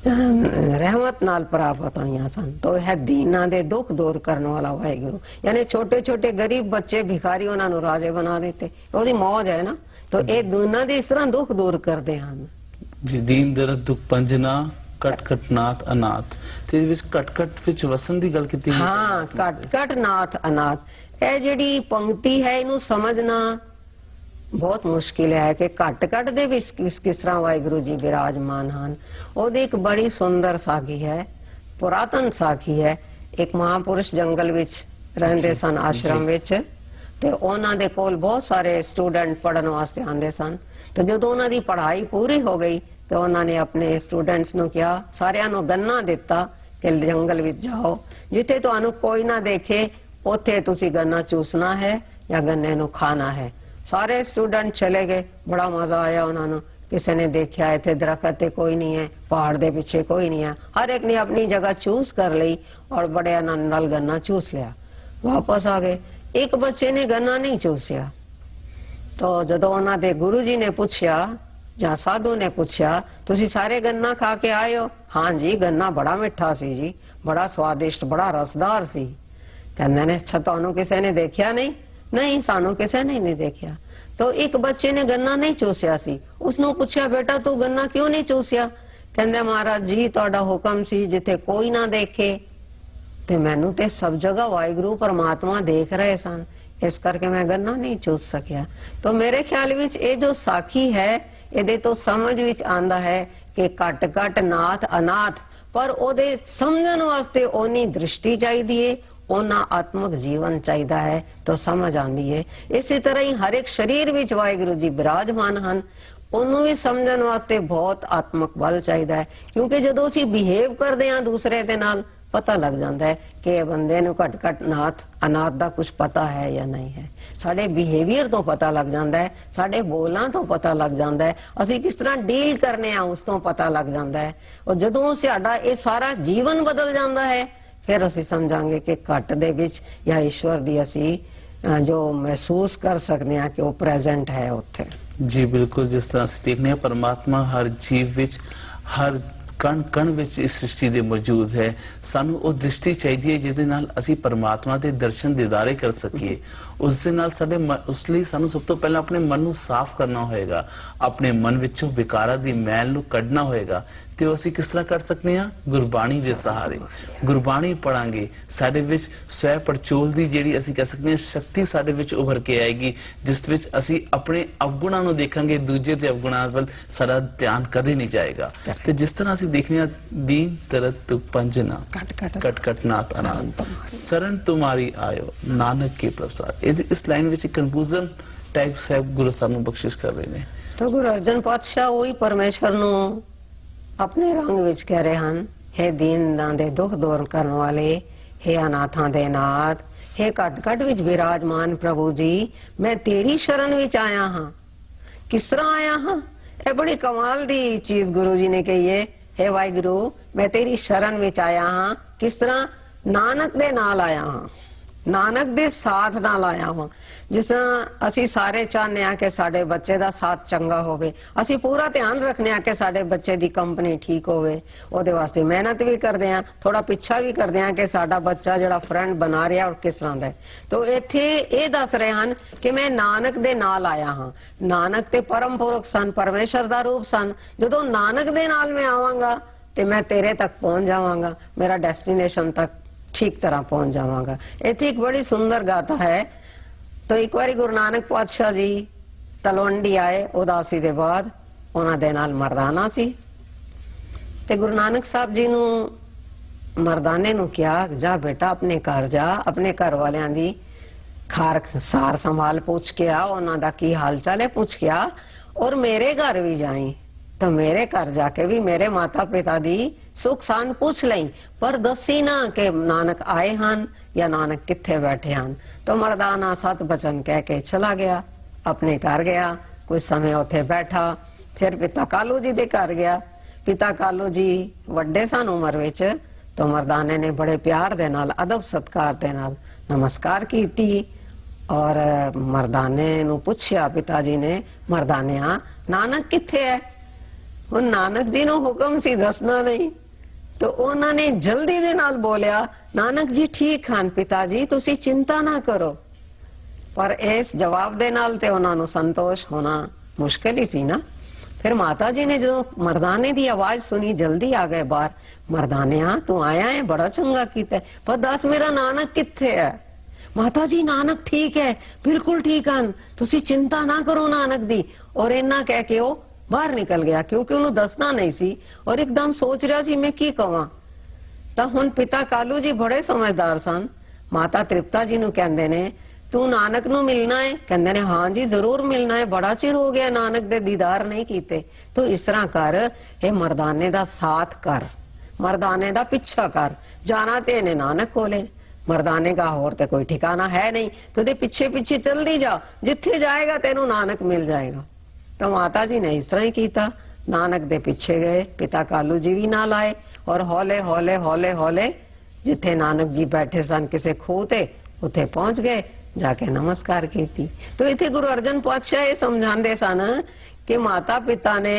रहमत नाल प्राप्त हुई सन। तो है दीना दे दुख दूर करने वाला वाहिगुरु। यानी छोटे छोटे गरीब बच्चे भिखारी उन्होंने राजे बना देते, ओदी मौज है ना। तो ये दूना दे इस तरह दुख दूर करते हैं जी। दीन दर्द दुख पंजना कट कट नाथ अनाथ। ते विच कट कट विच वसन दी गल कीती। हाँ, कट कट नाथ अनाथ। ए जेड़ी पंक्ति है इनू समझना बहुत मुश्किल है कि घट घट दे किस तरह वाहिगुरु जी विराजमान हन। ओदी एक बड़ी सुंदर साखी है, पुरातन साखी है। एक महापुरुष जंगल विच रहंदे सन आश्रम विच, ते उन्हां दे कोल बहुत सारे स्टूडेंट पढ़न वास्ते आंदे सन। तो जदों उन्हां दी पढ़ाई पूरी हो गई तो उन्होंने अपने स्टूडेंट्स नूं कहा, सारियां नूं गन्ना दिता कि जंगल विच जाओ, जिथे तुहानूं कोई ना देखे उत्थे तुसीं गन्ना चूसना है या गन्ने नूं खाना है। सारे स्टूडेंट चले गए, बड़ा मजा आया उन्होंने। किसी ने देखा इतने दरख्त कोई नहीं है, पहाड़ दे पीछे कोई नहीं है, हर एक ने अपनी जगह चूस कर ली और बड़े आनंद नाल गन्ना चूस लिया। वापस आ गए, एक बच्चे ने गन्ना नहीं चूसिया। तो जदों उन्होंने गुरु जी ने पूछया ਜਾਂ साधु ने पूछया तुसी सारे गन्ना खा के आए हो? हाँ जी, गन्ना बड़ा मिठा सी जी, बड़ा स्वादिष्ट, बड़ा रसदार सी। कहंदे ने अच्छा तुहानू किसी ने देखा नहीं? नहीं, सानू किसी ने नहीं देखा। तो एक बच्चे ने गन्ना नहीं चूसिया सी, उसनों पूछया बेटा तू गन्ना क्यों नहीं चूसिया? कहंदे महाराज जी तुहाडा हुक्म सी जिथे कोई ना देखे, ते मैनू ते सब जगह वाहिगुरु परमात्मा देख रहे सन, इस करके मैं गन्ना नहीं चूस सकिया। तो मेरे ख्याल विच ये जो साखी है ਇਹਦੇ ਤੋਂ ਸਮਝ ਵਿੱਚ ਆਂਦਾ ਹੈ ਕਿ ਘਟ ਘਟ ਨਾਥ ਅਨਾਥ, ਪਰ ਉਹਦੇ ਸਮਝਣ ਵਾਸਤੇ ਓਨੀ ਦ੍ਰਿਸ਼ਟੀ ਚਾਹੀਦੀ ਏ, ਉਹਨਾਂ ਆਤਮਿਕ ਜੀਵਨ ਚਾਹੀਦਾ ਹੈ ਤਾਂ ਸਮਝ ਆਉਂਦੀ ਹੈ। ਇਸੇ ਤਰ੍ਹਾਂ ਹੀ ਹਰ ਇੱਕ ਸਰੀਰ ਵਿੱਚ ਵਾਹਿਗੁਰੂ ਜੀ ਬਿਰਾਜਮਾਨ ਹਨ, ਉਹਨੂੰ ਵੀ ਸਮਝਣ ਵਾਸਤੇ ਬਹੁਤ ਆਤਮਿਕ ਬਲ ਚਾਹੀਦਾ ਹੈ। ਕਿਉਂਕਿ ਜਦੋਂ ਅਸੀਂ ਬਿਹੇਵ ਕਰਦੇ ਹਾਂ ਦੂਸਰੇ ਦੇ ਨਾਲ, ਪਤਾ ਲੱਗ ਜਾਂਦਾ ਹੈ ਕਿ ਇਹ ਬੰਦੇ ਨੂੰ ਘੱਟ ਘੱਟ ਅਨਾਥ ਦਾ ਕੁਝ ਪਤਾ ਹੈ ਜਾਂ ਨਹੀਂ ਹੈ। ਸਾਡੇ ਬਿਹੇਵੀਅਰ ਤੋਂ ਪਤਾ ਲੱਗ ਜਾਂਦਾ ਹੈ, ਸਾਡੇ ਬੋਲਾਂ ਤੋਂ ਪਤਾ ਲੱਗ ਜਾਂਦਾ ਹੈ, ਅਸੀਂ ਕਿਸ ਤਰ੍ਹਾਂ ਡੀਲ ਕਰਨੇ ਆ ਉਸ ਤੋਂ ਪਤਾ ਲੱਗ ਜਾਂਦਾ ਹੈ। ਔਰ ਜਦੋਂ ਸਾਡਾ ਇਹ ਸਾਰਾ ਜੀਵਨ ਬਦਲ ਜਾਂਦਾ ਹੈ, ਫਿਰ ਅਸੀਂ ਸਮਝਾਂਗੇ ਕਿ ਘੱਟ ਦੇ ਵਿੱਚ ਜਾਂ ਈਸ਼ਵਰ ਦੀ ਅਸੀਂ ਜੋ ਮਹਿਸੂਸ ਕਰ ਸਕਦੇ ਹਾਂ ਕਿ ਉਹ ਪ੍ਰੈਜ਼ੈਂਟ ਹੈ ਉੱਥੇ। ਜੀ ਬਿਲਕੁਲ, ਜਿਸ ਤਰ੍ਹਾਂ ਅਸੀਂ ਦੇਖਦੇ ਹਾਂ ਪਰਮਾਤਮਾ ਹਰ ਜੀਵ ਵਿੱਚ, ਹਰ ਕਣ ਕਣ ਵਿੱਚ ਇਸ ਸ੍ਰਿਸ਼ਟੀ ਦੇ ਮੌਜੂਦ ਹੈ। ਸਾਨੂੰ ਉਹ ਦ੍ਰਿਸ਼ਟੀ ਚਾਹੀਦੀ ਹੈ ਜਿਹਦੇ ਨਾਲ ਅਸੀਂ ਪਰਮਾਤਮਾ ਦੇ ਦਰਸ਼ਨ ਦੀਦਾਰੇ ਕਰ ਸਕੀਏ। ਉਸ ਦੇ ਨਾਲ ਉਸ ਲਈ ਸਾਨੂੰ ਸਭ ਤੋਂ ਪਹਿਲਾਂ ਆਪਣੇ ਮਨ ਨੂੰ ਸਾਫ਼ ਕਰਨਾ ਹੋਏਗਾ, ਆਪਣੇ ਮਨ ਵਿੱਚੋਂ ਵਿਕਾਰਾਂ ਦੀ ਮੈਲ ਨੂੰ ਕੱਢਣਾ ਹੋਏਗਾ। ਤੇ ਉਹ ਅਸੀਂ ਕਿਸ ਤਰ੍ਹਾਂ ਕਰ ਸਕਦੇ ਹਾਂ? ਗੁਰਬਾਣੀ ਦੇ ਸਹਾਰੇ। ਗੁਰਬਾਣੀ ਪੜਾਂਗੇ, ਸਾਡੇ ਵਿੱਚ ਸਵੈ ਪਰਚੋਲ ਦੀ ਜਿਹੜੀ ਅਸੀਂ ਕਹਿ ਸਕਦੇ ਹਾਂ ਸ਼ਕਤੀ ਸਾਡੇ ਵਿੱਚ ਉਭਰ ਕੇ ਆਏਗੀ, ਜਿਸ ਵਿੱਚ ਅਸੀਂ ਆਪਣੇ ਅਵਗੁਣਾਂ ਨੂੰ ਦੇਖਾਂਗੇ, ਦੂਜੇ ਦੇ ਅਵਗੁਣਾਂ ਵੱਲ ਸਾਡਾ ਧਿਆਨ ਕਦੇ ਨਹੀਂ ਜਾਏਗਾ। ਤੇ ਜਿਸ ਤਰ੍ਹਾਂ ਅਸੀਂ ਦੇਖਦੇ ਹਾਂ ਦੀਨ ਤਰਤ ਤੁਕ ਪੰਜਨਾ ਕਟ ਕਟ ਨਾਤ ਅਨੰਤ ਸਰਨ ਤੁਮਾਰੀ ਆਇਓ ਨਾਨਕ ਕੇ ਪ੍ਰਸਾਦ। ਇਸ ਲਾਈਨ ਵਿੱਚ ਕਨਕਲੂਜਨ ਟਾਈਪ ਸਾਹਿਬ ਗੁਰੂ ਸਾਹਿਬ ਨੂੰ ਬਖਸ਼ਿਸ਼ ਕਰ ਰਹੇ ਨੇ। ਤਾਂ ਗੁਰੂ ਅਰਜਨ ਪਾਤਸ਼ਾਹ ਉਹੀ ਪਰਮੇਸ਼ਰ ਨੂੰ ਆਪਣੇ ਰੰਗ ਵਿੱਚ ਕਹਿ ਰਹੇ ਹਨ, ਹੈ ਦੀਨਾਂ ਦੇ ਦੁੱਖ ਦੂਰ ਕਰਨ ਵਾਲੇ, ਹੈ ਅਨਾਥਾਂ ਦੇ ਨਾਥ, ਹੈ ਘਟ ਘਟ ਵਿੱਚ ਵਿਰਾਜਮਾਨ ਪ੍ਰਭੂ ਜੀ, ਮੈਂ ਤੇਰੀ ਸ਼ਰਨ ਵਿੱਚ ਆਇਆ ਹਾਂ। ਕਿਸ ਤਰ੍ਹਾਂ ਆਇਆ ਹਾਂ? ਇਹ ਬੜੀ ਕਮਾਲ ਦੀ ਚੀਜ਼ ਗੁਰੂ ਜੀ ਨੇ ਕਹੀ ਹੈ, ਹੈ ਵਾਹਿਗੁਰੂ ਮੈਂ ਤੇਰੀ ਸ਼ਰਨ ਵਿੱਚ ਆਇਆ ਹਾਂ। ਕਿਸ ਤਰ੍ਹਾਂ? ਨਾਨਕ ਦੇ ਨਾਲ ਆਇਆ ਹਾਂ, ਨਾਨਕ ਦੇ ਸਾਥ ਨਾਲ ਆਇਆ ਹਾਂ। ਜਿਸ ਤਰ੍ਹਾਂ ਅਸੀਂ ਸਾਰੇ ਚਾਹੁੰਦੇ ਹਾਂ ਕਿ ਸਾਡੇ ਬੱਚੇ ਦਾ ਸਾਥ ਚੰਗਾ ਹੋਵੇ, ਅਸੀਂ ਪੂਰਾ ਧਿਆਨ ਰੱਖਦੇ ਹਾਂ ਕਿ ਸਾਡੇ ਬੱਚੇ ਦੀ ਕੰਪਨੀ ਠੀਕ ਹੋਵੇ, ਉਹਦੇ ਵਾਸਤੇ ਮਿਹਨਤ ਵੀ ਕਰਦੇ ਹਾਂ, ਥੋੜਾ ਪਿੱਛਾ ਵੀ ਕਰਦੇ ਹਾਂ ਕਿ ਸਾਡਾ ਬੱਚਾ ਜਿਹੜਾ ਫਰੈਂਡ ਬਣਾ ਰਿਹਾ ਉਹ ਕਿਸ ਤਰ੍ਹਾਂ ਦਾ ਹੈ। ਤਾਂ ਇੱਥੇ ਇਹ ਦੱਸ ਰਹੇ ਹਨ ਕਿ ਮੈਂ ਨਾਨਕ ਦੇ ਨਾਲ ਆਇਆ ਹਾਂ। ਨਾਨਕ ਤੇ ਪਰਮ ਪੁਰਖ ਸਨ, ਪਰਮੇਸ਼ਰ ਦਾ ਰੂਪ ਸਨ। ਜਦੋਂ ਨਾਨਕ ਦੇ ਨਾਲ ਮੈਂ ਆਵਾਂਗਾ ਤੇ ਮੈਂ ਤੇਰੇ ਤੱਕ ਪਹੁੰਚ ਜਾਵਾਂਗਾ, ਮੇਰਾ ਡੈਸਟੀਨੇਸ਼ਨ ਤੱਕ ਠੀਕ ਤਰ੍ਹਾਂ ਪਹੁੰਚ ਜਾਵਾਂਗਾ। ਇੱਥੇ ਇੱਕ ਬੜੀ ਸੁੰਦਰ ਗਾਥਾ ਹੈ। तो एक बारी गुरु नानक पातशाह जी तलवंडी आए उदासी दे बाद, उन्हां दे नाल मरदाना सी ते गुरु नानक साहब जी नू मरदाने नू क्या, जा बेटा अपने घर जा, अपने घर वालियां दी खार सार संभाल पूछ के आ, उन्हां दा की हाल चाल है पूछ के आ, और मेरे घर भी जाई। तो मेरे घर जाके भी मेरे माता पिता दी सुख शांत पूछ लई, पर दसी ना कि नानक आए हन या नानक किथे बैठे हन। तो मर्दाना सत बचन कह के चला गया, अपने घर गया, कुछ समय उथे बैठा, फिर पिता कालू जी दे घर गया। पिता कालू जी वड्डे सन उम्र विच, तो मर्दाने ने बड़े प्यार दे नाल अदब सत्कार दे नाल नमस्कार कीती और मर्दाने नू पुछया पिताजी ने, मर्दानिया नानक किथे है? हुण नानक जी नू हुक्म सी दसना नहीं, तो उन्होंने जल्दी दे नाल बोलिया, नानक जी ठीक हन पिताजी, तुसी चिंता ना करो। पर इस जवाब दे नाल ते उन्हां नू संतोष होना मुश्किल ही सी ना। फिर माता जी ने जो मर्दाने दी आवाज सुनी, जल्दी आ गए बाहर। मर्दानिया तू आया है, बड़ा चंगा कीता है, पर दस मेरा नानक किथे है? माता जी नानक ठीक है, बिल्कुल ठीक हन, तुसी चिंता ना करो नानक दी। और इन्ना कह के वो बाहर निकल गया, क्योंकि उन्हें दसना नहीं सी और एकदम सोच रहा सी मैं की कवां। तो हुण पिता कालू जी बड़े समझदार सन। माता तृप्ता जी नू कहंदे ने, तू नानक नू मिलना है? कहंदे ने हाँ जी जरूर मिलना है, बड़ा चिर हो गया नानक दे दीदार नहीं कीते। तो इस तरह कर, ये मर्दाने दा साथ कर, मर्दाने दा पिछा कर, जाना ते इन्हें नानक कोले, मर्दाने का होर ते कोई ठिकाना है नहीं, तो दे पीछे पीछे चलदी जा, जिथे जाएगा तेनू नानक मिल जाएगा। तो माता जी ने इस तरह ही कीता, नानक दे पीछे गए, पिता कालू जी भी नाल आए और हौले हौले हौले हौले जिथे नानक जी बैठे सन किसी खूह ते, उथे पहुंच गए, जाके नमस्कार कीती। तो इथे गुरु अर्जन पातशाह ये समझांदे सन कि माता पिता ने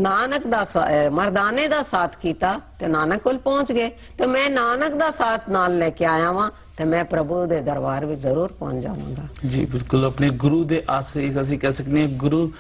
नानक दा मर्दाने दा साथ कीता ते नानक कोल पहुंच गए। तो मैं नानक दा साथ नाल लेके आया वां ਤੇ ਮੈਂ ਪ੍ਰਭੂ ਦੇ ਦਰਬਾਰ ਵਿੱਚ ਜ਼ਰੂਰ ਪਹੁੰਚ ਜਾਵਾਂਗਾ। ਜੀ ਬਿਲਕੁਲ, ਆਪਣੇ ਗੁਰੂ ਦੇ ਆਸਰੇ ਅਸੀਂ ਕਹਿ ਸਕਦੇ ਹਾਂ ਗੁਰੂ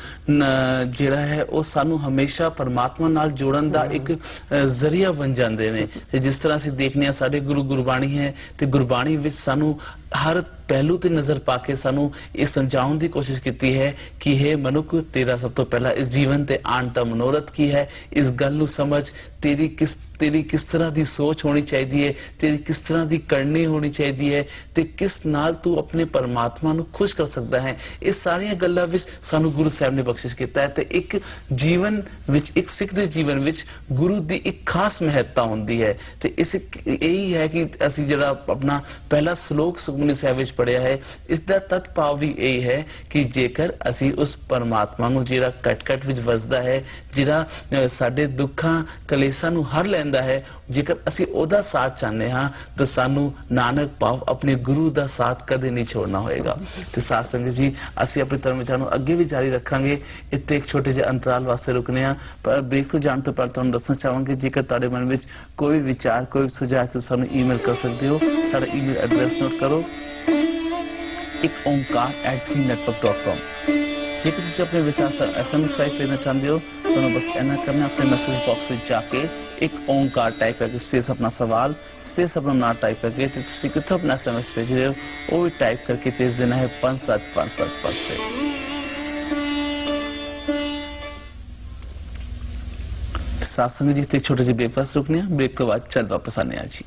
ਜਿਹੜਾ ਹੈ ਉਹ ਸਾਨੂੰ ਹਮੇਸ਼ਾ ਪਰਮਾਤਮਾ ਨਾਲ ਜੋੜਨ ਦਾ ਇੱਕ ਜ਼ਰੀਆ ਬਣ ਜਾਂਦੇ ਨੇ। ਤੇ ਜਿਸ ਤਰ੍ਹਾਂ ਅਸੀਂ ਦੇਖਦੇ ਹਾਂ ਸਾਡੇ ਗੁਰੂ ਗੁਰਬਾਣੀ ਹੈ ਤੇ ਗੁਰਬਾਣੀ ਵਿੱਚ ਸਾਨੂੰ ਹਰ ਪਹਿਲੂ ਤੇ ਨਜ਼ਰ ਪਾ ਕੇ ਸਾਨੂੰ ਇਹ ਸਮਝਾਉਣ ਦੀ ਕੋਸ਼ਿਸ਼ ਕੀਤੀ ਹੈ ਕਿ हे ਮਨੁੱਖ, ਤੇਰਾ ਸਭ ਤੋਂ ਪਹਿਲਾਂ ਇਸ ਜੀਵਨ ਤੇ ਆਉਣ ਦਾ ਮਨੋਰਥ ਕੀ ਹੈ। ਇਸ ਗੱਲ ਨੂੰ ਸਮਝ, ਤੇਰੀ ਕਿਸ ਤਰ੍ਹਾਂ ਦੀ ਸੋਚ ਹੋਣੀ ਚਾਹੀਦੀ ਹੈ, ਤੇਰੀ ਕਿਸ ਤਰ੍ਹਾਂ ਦੀ ਕਰਨੀ ਹੋਣੀ ਚਾਹੀਦੀ ਹੈ ਤੇ ਕਿਸ ਨਾਲ ਤੂੰ ਆਪਣੇ ਪਰਮਾਤਮਾ ਨੂੰ ਖੁਸ਼ ਕਰ ਸਕਦਾ ਹੈ। ਇਹ ਸਾਰੀਆਂ ਗੱਲਾਂ ਵਿੱਚ ਸਾਨੂੰ ਗੁਰੂ ਸਾਹਿਬ ਨੇ ਬਖਸ਼ਿਸ਼ ਕੀਤਾ ਹੈ। ਤੇ ਇੱਕ ਜੀਵਨ ਵਿੱਚ, ਇੱਕ ਸਿੱਖ ਦੇ ਜੀਵਨ ਵਿੱਚ ਗੁਰੂ ਦੀ ਇੱਕ ਖਾਸ ਮਹੱਤਤਾ ਹੁੰਦੀ ਹੈ। ਤੇ ਇਸ ਇਹੀ ਹੈ ਕਿ ਅਸੀਂ ਜਿਹੜਾ ਆਪਣਾ ਪਹਿਲਾ ਸ਼ਲੋਕ ਸੁਖਮਨੀ ਸਾਹਿਬ ਵਿੱਚ ਪੜਿਆ ਹੈ, ਇਸ ਦਾ ਤਤ ਭਾਵ ਵੀ ਇਹ ਹੈ ਕਿ ਜੇਕਰ ਅਸੀਂ ਉਸ ਪਰਮਾਤਮਾ ਨੂੰ ਜਿਹੜਾ ਕਟ ਵਿੱਚ ਵਸਦਾ ਹੈ, ਜਿਹੜਾ ਸਾਡੇ ਦੁੱਖਾਂ ਕਲੇਸ਼ਾਂ ਨੂੰ ਹਰ ਲੈਂਦਾ ਹੈ, ਜੇਕਰ ਅਸੀਂ ਉਹਦਾ ਸਾਥ ਚਾਹੁੰਦੇ ਹਾਂ ਤਾਂ ਸਾਨੂੰ ਨਾਨਕ ਭਾਵ ਆਪਣੇ ਗੁਰੂ ਦਾ ਸਾਥ ਕਦੇ ਨਹੀਂ ਛੋੜਨਾ ਹੋਏਗਾ। ਤੇ ਸਾਧ ਸੰਗਤ ਜੀ, ਅਸੀਂ ਆਪਣੇ ਧਰਮ ਵਿਚਾਰ ਨੂੰ ਅੱਗੇ ਵੀ ਜਾਰੀ ਰੱਖਾਂਗੇ। ਇੱਥੇ ਇੱਕ ਛੋਟੇ ਜਿਹੇ ਅੰਤਰਾਲ ਵਾਸਤੇ ਰੁਕਨੇ ਆ, ਪਰ ਬ੍ਰੇਕ ਤੋਂ ਜਾਣ ਤੋਂ ਪਹਿਲਾਂ ਤੁਹਾਨੂੰ ਦੱਸਣਾ ਚਾਹਾਂਗੇ, ਜੇਕਰ ਤੁਹਾਡੇ ਮਨ ਵਿੱਚ ਕੋਈ ਵਿਚਾਰ, ਕੋਈ ਸੁਝਾਅ, ਤੁਸੀਂ ਸਾਨੂੰ ਈਮੇਲ ਕਰ ਸਕਦੇ ਹੋ। ਸਾਡਾ ਈਮੇਲ ਐਡਰੈਸ ਨੋਟ ਕਰੋ, ikonkar@cnetwork.com। ਜੇਕਰ ਤੁਸੀਂ ਆਪਣੇ ਵਿਚਾਰ SMS ਰਾਈਟ ਕਰਨਾ ਚਾਹੁੰਦੇ ਹੋ, ਤੁਹਾਨੂੰ ਬਸ ਇਹਨਾਂ ਕਰਨਾ, ਆਪਣੇ ਮੈਸੇਜ ਬਾਕਸ ਵਿੱਚ ਜਾ ਕੇ ਇੱਕ ਓਂਕਾਰ ਟਾਈਪ ਕਰਕੇ ਸਪੇਸ ਆਪਣਾ ਸਵਾਲ, ਸਪੇਸ ਆਪਣਾ ਨਾਮ ਟਾਈਪ ਕਰਕੇ ਤੇ ਤੁਸੀਂ ਕਿੱਥੋਂ ਆਪਣਾ SMS ਭੇਜ ਰਹੇ ਹੋ ਉਹ ਵੀ ਟਾਈਪ ਕਰਕੇ ਭੇਜ ਦੇਣਾ ਹੈ 57575 ਤੇ। साथ संगत जी, एक छोटे से ब्रेक पास रुकने, ब्रेक के बाद चल वापस आने आ जी।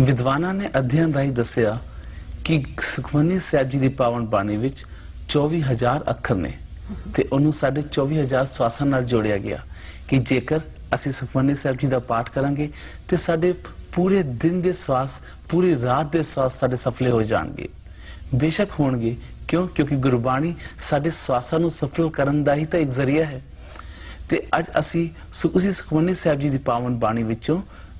विद्वाना ने अध्ययन राही दसिया कि सुखमनी साहिब जी दी पावन बाणी विच 24,000 अखर ने ते उन्होंने साढ़े 24,000 सवासां नाल जोड़िया गया कि जेकर असी सुखमनी साहिब जी दा पाठ करांगे ते साढ़े पूरे दिन दे सवास, पूरी रात दे सवास साढ़े सफले हो जाएंगे। बेशक होणगे, क्यों? क्योंकि गुरबाणी साढ़े सवासां नूं सफल करन दा ही तां एक जरिया है। ते अज असी उसी सुखमनी साहिब जी दी पावन बाणी विचों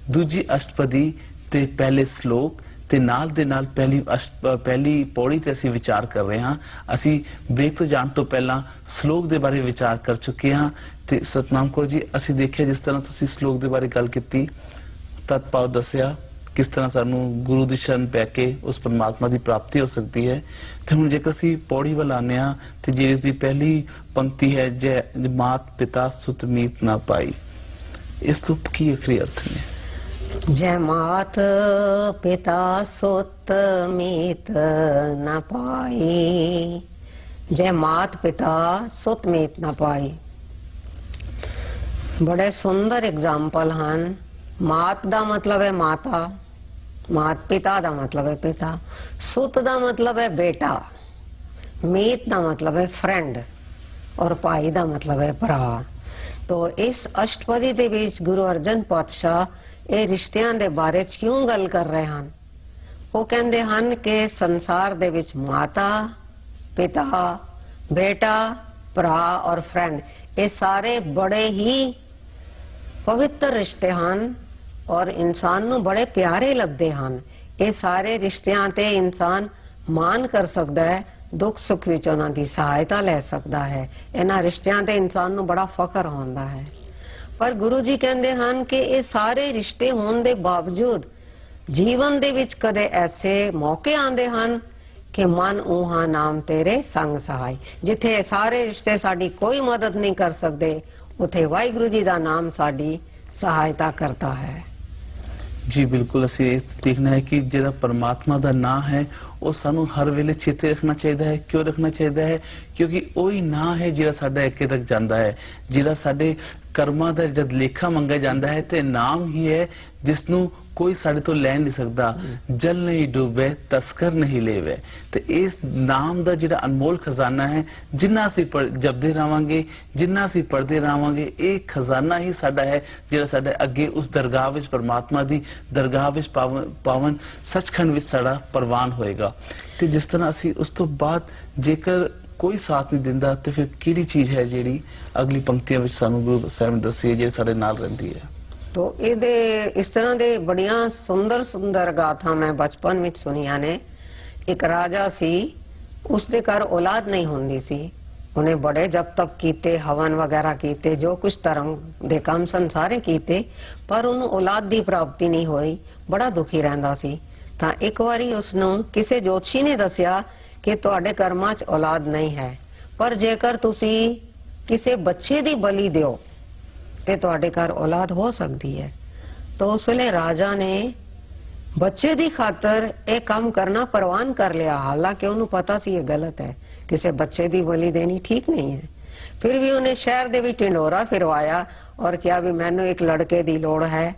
दूजी अष्टपदी ते पहले श्लोक ते नाल दे नाल पहली पौड़ी ते असी विचार कर रहे हां। असी ब्रेक तो जाण तो पहला श्लोक दे बारे विचार कर चुके हां ते सतनाम कौर जी, असी देखिया जिस तरह तुसी श्लोक दे बारे गल कीती, तत्भाव दसिया किस तरह सानू गुरु दी शरण पै के उस परमात्मा की प्राप्ति हो सकती है। तो हुण जेकर असीं पौड़ी वल आने आ ते जे इस दी पहली पंक्ति है, जय मात पिता सुत मीत ना पाई, इस तो की आखिरी अर्थ ने? जय मात पिता सुत मीत न पाई, जय मात पिता सुत मीत न पाई। बड़े सुंदर एग्जाम्पल हैं। मात दा मतलब है माता, मात पिता दा मतलब है पिता, सुत दा मतलब है बेटा, मीत दा मतलब है फ्रेंड और भाई दा मतलब है भरा। तो इस अष्टपदी दे विच गुरु अर्जन पातशाह ये रिश्तियां दे बारे च क्यों गल कर रहे हैं? वो कहंदे हन कि संसार दे विच माता, पिता, बेटा, भरा और फ्रेंड, ये सारे बड़े ही पवित्र रिश्ते हैं और इंसान नूं बड़े प्यारे लगते हैं। ये सारे रिश्तियां ते इंसान मान कर सकता है, दुख सुख विच उन्हां दी सहायता ले सकता है। इन्हां रिश्तियां ते इंसान नूं बड़ा फकर होंदा है। पर गुरु जी कहंदे हन कि ये सारे रिश्ते होने दे बावजूद जीवन दे विच कदे ऐसे मौके आंदे हन कि मन ऊहा नाम तेरे संग सहाय। जिथे सारे रिश्ते साडी कोई मदद नहीं कर सकते, उथे वाहिगुरु जी दा नाम साडी सहायता करता है। जी बिल्कुल, असी देखना है कि जिहड़ा परमात्मा दा नाम है वो सानू हर वेले चेते रखना चाहिए है। क्यों रखना चाहिए है? क्योंकि वही नाम है जिहड़ा साडे अगे तक जांदा है, जिहड़ा साडे कर्मां दा जद लेखा मंगा जांदा है, ते नाम ही है जिसनू कोई साडे तो लै नहीं सकता। जल नहीं डूबे तस्कर नहीं लेवे। ते इस नाम दा जिहड़ा अनमोल खजाना है, जिन्ना असीं जपदे रहांगे, जिन्ना असीं पढ़दे रहांगे, ये खजाना ही साडा है जिहड़ा साडे अगे उस दरगाह विच, परमात्मा दी दरगाह विच, पावन सचखंड विच साडा परवान होएगा। ते जिस तरह असीं उस तो बाद जेकर कोई साथ नहीं दिंदा ते फिर किहड़ी चीज है जिहड़ी अगली पंक्तियां विच सानू गुरु साहिब ने दसी है, जिहड़ी साडे नाल रहिंदी है। तो ये इस तरह दे बड़िया सुंदर सुंदर गाथा मैं बचपन में सुनिया ने। एक राजा सी, उसके घर औलाद नहीं होंदी सी। उन्हें बड़े जब तक कीते, हवन वगैरह कीते, जो कुछ धर्म दे काम संसारे कीते, पर उन्हें औलाद दी प्राप्ति नहीं हुई। बड़ा दुखी रहंदा सी। तां एक बारी उसनों किसी जोतशी ने दसिया कि तुहाडे कर्मां च औलाद नहीं है, पर जेकर तुसी किसी बच्चे दी बलि दिओ ते तुहाडे घर औलाद हो सकती है। तो उस ਵੇਲੇ ਰਾਜਾ ਨੇ ਬੱਚੇ ਦੀ ਖਾਤਰ ਇਹ ਕੰਮ ਕਰਨਾ ਪ੍ਰਵਾਨ ਕਰ ਲਿਆ, ਹਾਲਾਂਕਿ ਉਹਨੂੰ ਪਤਾ ਸੀ ਇਹ ਗਲਤ ਹੈ, ਕਿਸੇ ਬੱਚੇ ਦੀ ਬਲੀ ਦੇਣੀ ਠੀਕ ਨਹੀਂ ਹੈ। ਫਿਰ ਵੀ ਉਹਨੇ ਸ਼ਹਿਰ ਦੇ ਵਿੱਚ ਢਿੰਡੋਰਾ ਫਿਰਵਾਇਆ ਔਰ ਕਿਹਾ ਵੀ ਮੈਨੂੰ ਇੱਕ ਲੜਕੇ ਦੀ ਲੋੜ ਹੈ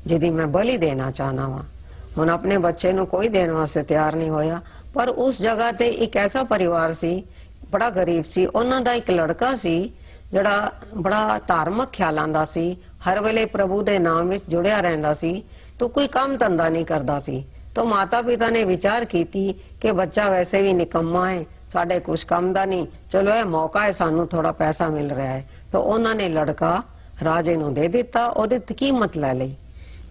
ਜਿਹਦੀ ਮੈਂ ਬਲੀ ਦੇਣਾ ਚਾਹਨਾ ਵਾਂ। ਹੁਣ ਆਪਣੇ ਬੱਚੇ ਨੂੰ ਕੋਈ ਦੇਣ ਵਾਸਤੇ ਤਿਆਰ ਨਹੀਂ ਹੋਇਆ, ਪਰ ਉਸ ਜਗ੍ਹਾ ਤੇ ਇੱਕ ਐਸਾ ਪਰਿਵਾਰ ਸੀ, ਬੜਾ ਗਰੀਬ ਸੀ, ਉਹਨਾਂ ਦਾ ਇੱਕ ਲੜਕਾ ਸੀ ਜਿਹੜਾ ਬੜਾ ਧਾਰਮਿਕ ਖਿਆਲਾਂ ਦਾ ਸੀ, ਹਰ ਵੇਲੇ ਪ੍ਰਭੂ ਦੇ ਨਾਮ ਵਿੱਚ ਜੁੜਿਆ ਰਹਿੰਦਾ ਸੀ, तो कोई काम धंधा नहीं करता सी। तो माता पिता ने विचार की थी कि बच्चा वैसे भी निकम्मा है, साढ़े कुछ काम दा नहीं, चलो ये मौका है, सानू थोड़ा पैसा मिल रहा है। तो उन्होंने लड़का राजे नू दे दिता और कीमत ले ली।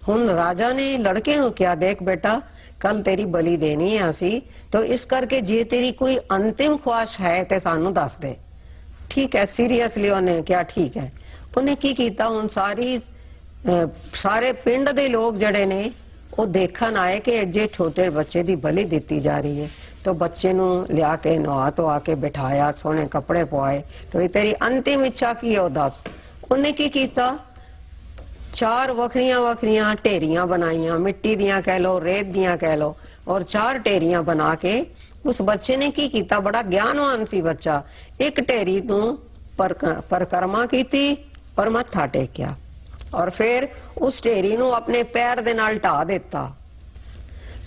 हुन राजा ने लड़के नू क्या, देख बेटा कल तेरी बलि देनी है असी, तो इस करके जे तेरी कोई अंतिम ख्वाहिश है ते सानू दस दे। ठीक है, सीरियसली उन्हें क्या ठीक है। उन्हें की कीता, हुन सारे पिंड दे लोग जड़े ने वो देखन आए कि अजे छोटे बच्चे दी बलि दी जा रही है। तो बच्चे नू लिया के नहा तो आके बिठाया, सोने कपड़े पवाए कि तेरी अंतिम इच्छा की है दस। उन्हें की कीता, 4 वखरियां वखरियां ढेरियां बनाइया, मिट्टी दियां कह लो, रेत दियां कह लो, और 4 ढेरियां बना के उस बच्चे ने की कीता, बड़ा ज्ञानवान सी बच्चा, एक ढेरी तू परिक्रमा की और मत्था टेकिया और फिर उस ढेरी नू अपने पैर दे नाल ढा दिता।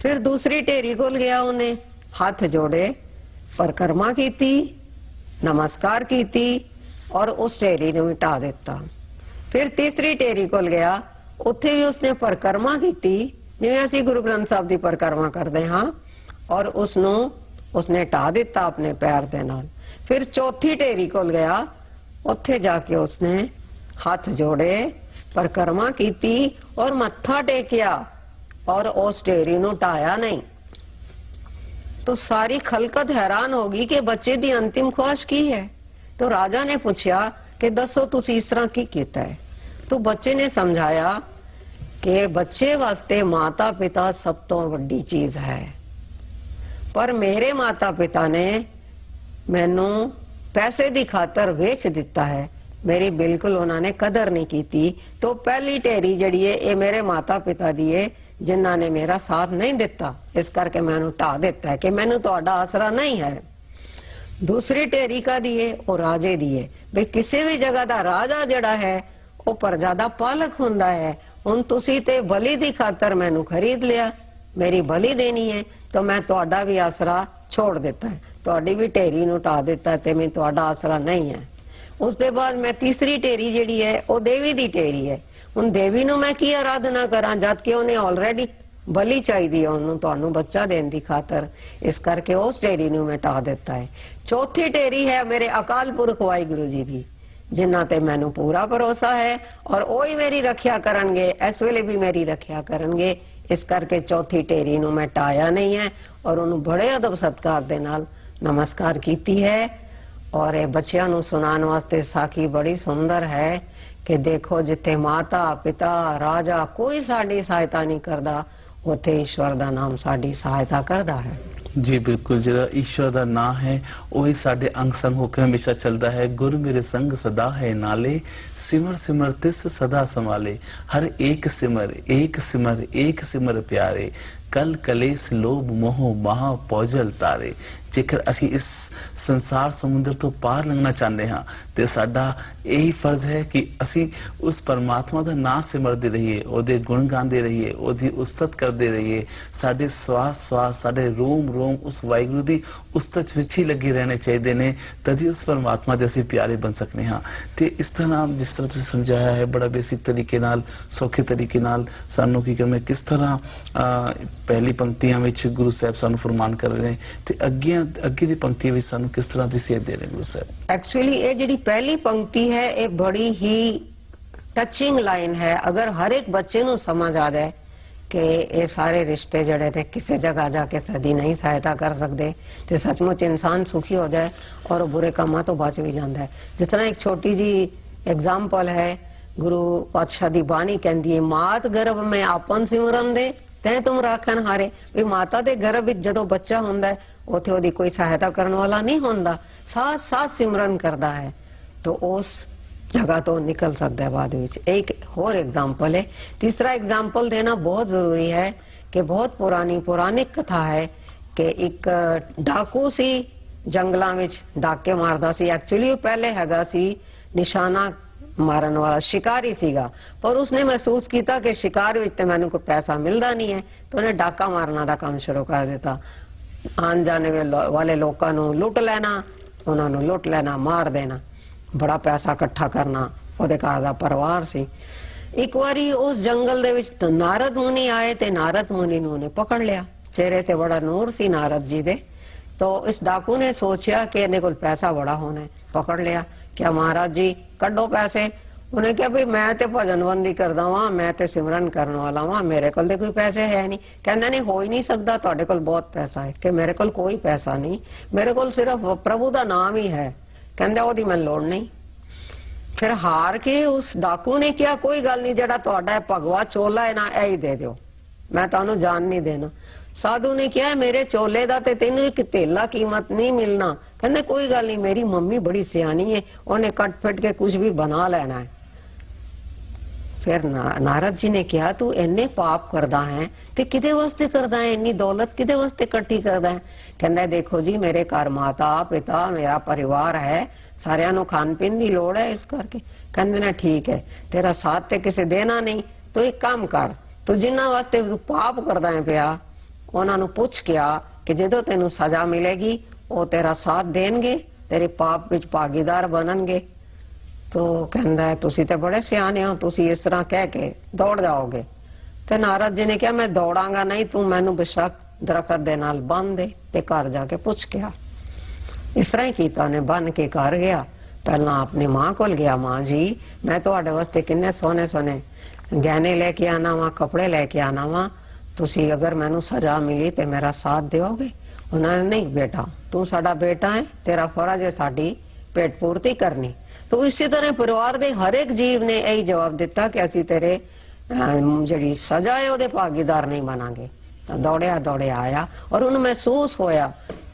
फिर दूसरी ढेरी कोल गया, उन्हें हाथ जोड़े, परिक्रमा की, नमस्कार की और उस ढेरी नू ढा दिता। फिर तीसरी ढेरी कोल गया, उत्थे भी उसने परिक्रमा की जिवें असीं गुरु ग्रंथ साहब दी परिक्रमा करदे हां, और उसने ढा दिता अपने पैर दे नाल। फिर चौथी ढेरी कोल गया, उत्थे जाके उसने हाथ जोड़े, परिक्रमा की और मत्था टेकिया और उस ढेरी नू ढाया नहीं। तो सारी खलकत हैरान होगी कि बच्चे दी अंतिम ख्वाहिश की है। तो राजा ने पूछा कि दसो तुसी इस तरह की कीता है। तो बच्चे ने समझाया कि बच्चे वास्ते माता पिता सब तो वड्डी चीज है, पर मेरे माता पिता ने मैनू पैसे दी खातर वेच दिता है, मेरी बिल्कुल उन्होंने कदर नहीं की थी। तो पहली ढेरी जड़ी है ये मेरे माता पिता दी है जिन्हों ने मेरा साथ नहीं दिता, इस करके मैनू ढा दिता है कि मैनू तुहाडा आसरा नहीं है। दूसरी ढेरी का दी है वो राजे दी है, भाई किसी भी जगह का राजा जड़ा है वो प्रजा दा पालक हुंदा है। हुण तुसी ते बलि दी खातर मैनू खरीद लिया, मेरी बलि देनी है, तो मैं तुहाडा भी आसरा छोड़ दिता है, तुहाडी भी ढेरी नू ढा दिता है, ते मैं तुहाडा आसरा नहीं है। उसके बाद मैं तीसरी ढेरी जिहड़ी है वो देवी दी ढेरी है। हुण देवी नू मैं की आराधना करा, जद कि उन्हें ऑलरेडी बलि चाहिए उन्होंने तुहानू बच्चा देने की खातर, इस करके उस ढेरी नू मैं ढा दिता है। चौथी ढेरी है मेरे अकाल पुरख वाहिगुरु जी दी, जिन्हां ते मैनू पूरा भरोसा है और वही मेरी रखिया करनगे, इस वेले भी मेरी रखिया करनगे, इस करके चौथी ढेरी नू मैं ढाया नहीं है और उन्होंने बड़े अदब सत्कार दे नाल नमस्कार कीती है। और ये बच्चियां नू सुनाने वास्ते साखी बड़ी सुंदर है कि देखो जिथे माता पिता राजा कोई साडी सहायता नहीं करदा, उथे ईश्वर दा नाम साडी सहायता करदा है। जी बिल्कुल, जरा ईश्वर दा नाम है वही साडे अंग संग होकर हमेशा चलता है। गुरु मेरे संग सदा है नाले, सिमर सिमर तिस सदा संभाले, हर एक सिमर एक सिमर एक सिमर प्यारे, कल कलेस लोभ मोह महा पौजल तारे। जेकर असी इस संसार समुद्र तो पार लंघना चाहते हाँ तो साडा यही फर्ज है कि असी उस परमात्मा का नाम सिमरते रहिए, ओदे गुण गाते रहिए, ओदी उस्तत करते रहिए, साडे श्वास श्वास साडे रोम रोम उस वाहिगुरु दी उस्तत विच ही लगे रहने चाहिए ने, तभी उस परमात्मा दे असी प्यारे बन सकने हाँ। तो इस तरह जिस तरह तुसीं समझाया है बड़ा बेसिक तरीके नाल सौखे तरीके नाल सानू की करना, किस तरह पहली पंक्तियां विच गुरु साहब सानू फरमान कर रहे हैं ते अगे दी पंक्ति विच सानू किस तरह दी सेध दे रहे हैं गुरु साहब। एक्चुअली ये जिहड़ी पहली पंक्ति है ये बड़ी ही टचिंग लाइन है। अगर हर एक बच्चे नू समझ आ जाए कि ये सारे रिश्ते जड़े थे किसी जगह जाके सदी नहीं सहायता कर सकते, तो सचमुच इंसान सुखी हो जाए और बुरे कामों तो बच भी जाता है। जिस तरह एक छोटी जी एग्जाम्पल है, गुरु पातशाह दी बाणी कहती है, मात गर्भ में आपन सिमरन दे तै तुम राखन हारे। भी माता दे गर्भ विच जदों बच्चा हुंदा है उथे ओदी कोई सहायता करने वाला नहीं होंदा, साथ साथ सिमरन करदा है तो उस जगह तो निकल सकता है बाद विच। एक एक और एग्जाम्पल है। तीसरा एग्जाम्पल देना बहुत जरूरी है कि बहुत पुरानी पौराणिक कथा है कि एक डाकू सी जंगलों में डाके मारदा सी। एक्चुअली पहले हैगा सी निशाना मारन वाला शिकारी सीगा, पर उसने महसूस किया कि शिकार विच ते मैनू कोई पैसा मिलता नहीं है, तो उन्हें डाका मारना का काम शुरू कर दिता। आन जाने वाले लोगों को लुट लेना, उन्होंने लुट लेना, मार देना, बड़ा पैसा इकट्ठा करना। ओदे घर दा परिवार सी। एक बारी उस जंगल दे विच नारद मुनि आए ते नारद मुनि नूं ने पकड़ लिया। चेहरे ते बड़ा नूर सी नारद जी दे। तो इस डाकू ने सोचा कि इहदे कोल पैसा बड़ा होना है, पकड़ लिया। क्या महाराज जी कड्डो पैसे। उन्हें कहा भाई मैं ते भजनबंदी करदा वां, मैं ते सिमरन करन वाला वां, मेरे कोल ते कोई पैसे है नहीं। कहंदा नहीं हो ही नहीं सकदा, तुहाडे कोल बहुत पैसा है। कि मेरे कोल कोई पैसा नहीं, मेरे कोल सिर्फ प्रभु दा नाम ही है। कहंदा ओदी मैं लोड़ नहीं। फिर हार के उस डाकू ने किया कोई गल नहीं, जेड़ा तुहाडा भगवा चोला है ना यही दे दियो, मैं तुहानू जान नहीं देना। साधु ने किया मेरे चोले दा ते तेनू एक तेला कीमत नहीं मिलना। कहंदे कोई गल नहीं, मेरी मम्मी बड़ी सियानी है, उन्हें कट फिट के कुछ भी बना लेना है। फिर नारद जी ने कहा तू इन्ने पाप करदा है ते किदे वास्ते करदा है, इन्नी दौलत किदे वास्ते इकट्ठी करदा है। कहंदा देखो जी मेरे घर माता पिता मेरा परिवार है, सारियां नू खान पीन दी लोड़ है, इस करके। कहंदे ने ठीक है तेरा साथ ते किसे देना नहीं, तो एक काम कर, तू जिन्ना वास्ते तू पाप करदा है पिया उन्हां नू पुछ के आ कि जदों तेनू सजा मिलेगी वो तेरा साथ देंगे, तेरे पाप विच भागीदार बननगे। तो कहंदा है तुसी ते बड़े सियाने हो, तुसी इस तरह कह के दौड़ जाओगे। ते नारद जी ने कहा मैं दौड़ांगा नहीं, तू मैनू बेशक दरखत दे नाल बन दे ते घर जाके पुछ के आ। इस तरह ही कीता, ने बन के घर गया। पहला अपनी मां कोल गया, मां जी मैं तुहाडे वास्ते किन्ने सोने सोने गहने लेके आना वा, कपड़े लेके आना वा, तुसी अगर मैनू सजा मिली ते मेरा साथ दोगे। उन्होंने नहीं बेटा तू साडा बेटा है, तेरा फर्ज है साडी पेट पूर्ति करनी। तो इसी तरह परिवार दे हर एक जीव ने यही जवाब दिता कि असी तेरे जिहड़ी सजा है ओदे भागीदार नहीं बनांगे। तो दौड़िया दौड़िया आया और उन्हें महसूस होया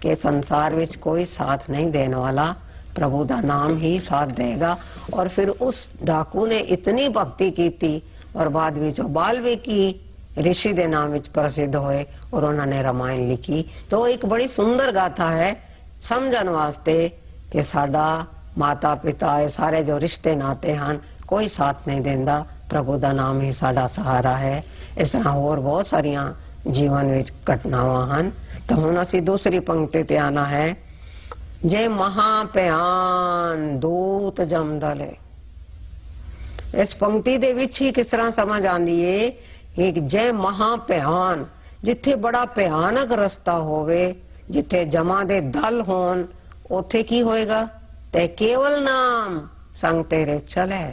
कि संसार विच कोई साथ नहीं देने वाला, प्रभु दा नाम ही साथ देगा। और फिर उस डाकू ने इतनी भक्ति की थी और बाद में जो वाल्मीकि ऋषि दे नाम विच प्रसिद्ध होए और उन्होंने रामायण लिखी। तो एक बड़ी सुंदर गाथा है समझन वास्ते कि साडा माता पिता ये सारे जो रिश्ते नाते हैं कोई साथ नहीं देंदा, प्रभु दा नाम ही साडा सहारा है। इस तरह होर बहुत सारियां जीवन विच घटनावां हैं। तो हुण असीं दूसरी पंक्ति ते आना है, जे महाभयान दूत जमदले। इस पंक्ति दे विच ही किस तरह समझ आंदी है एक जय महाभयान, जिथे बड़ा भयानक रास्ता होवे, जिथे जमा दे दल होन, उथे की होएगा ते केवल नाम संग तेरे चले।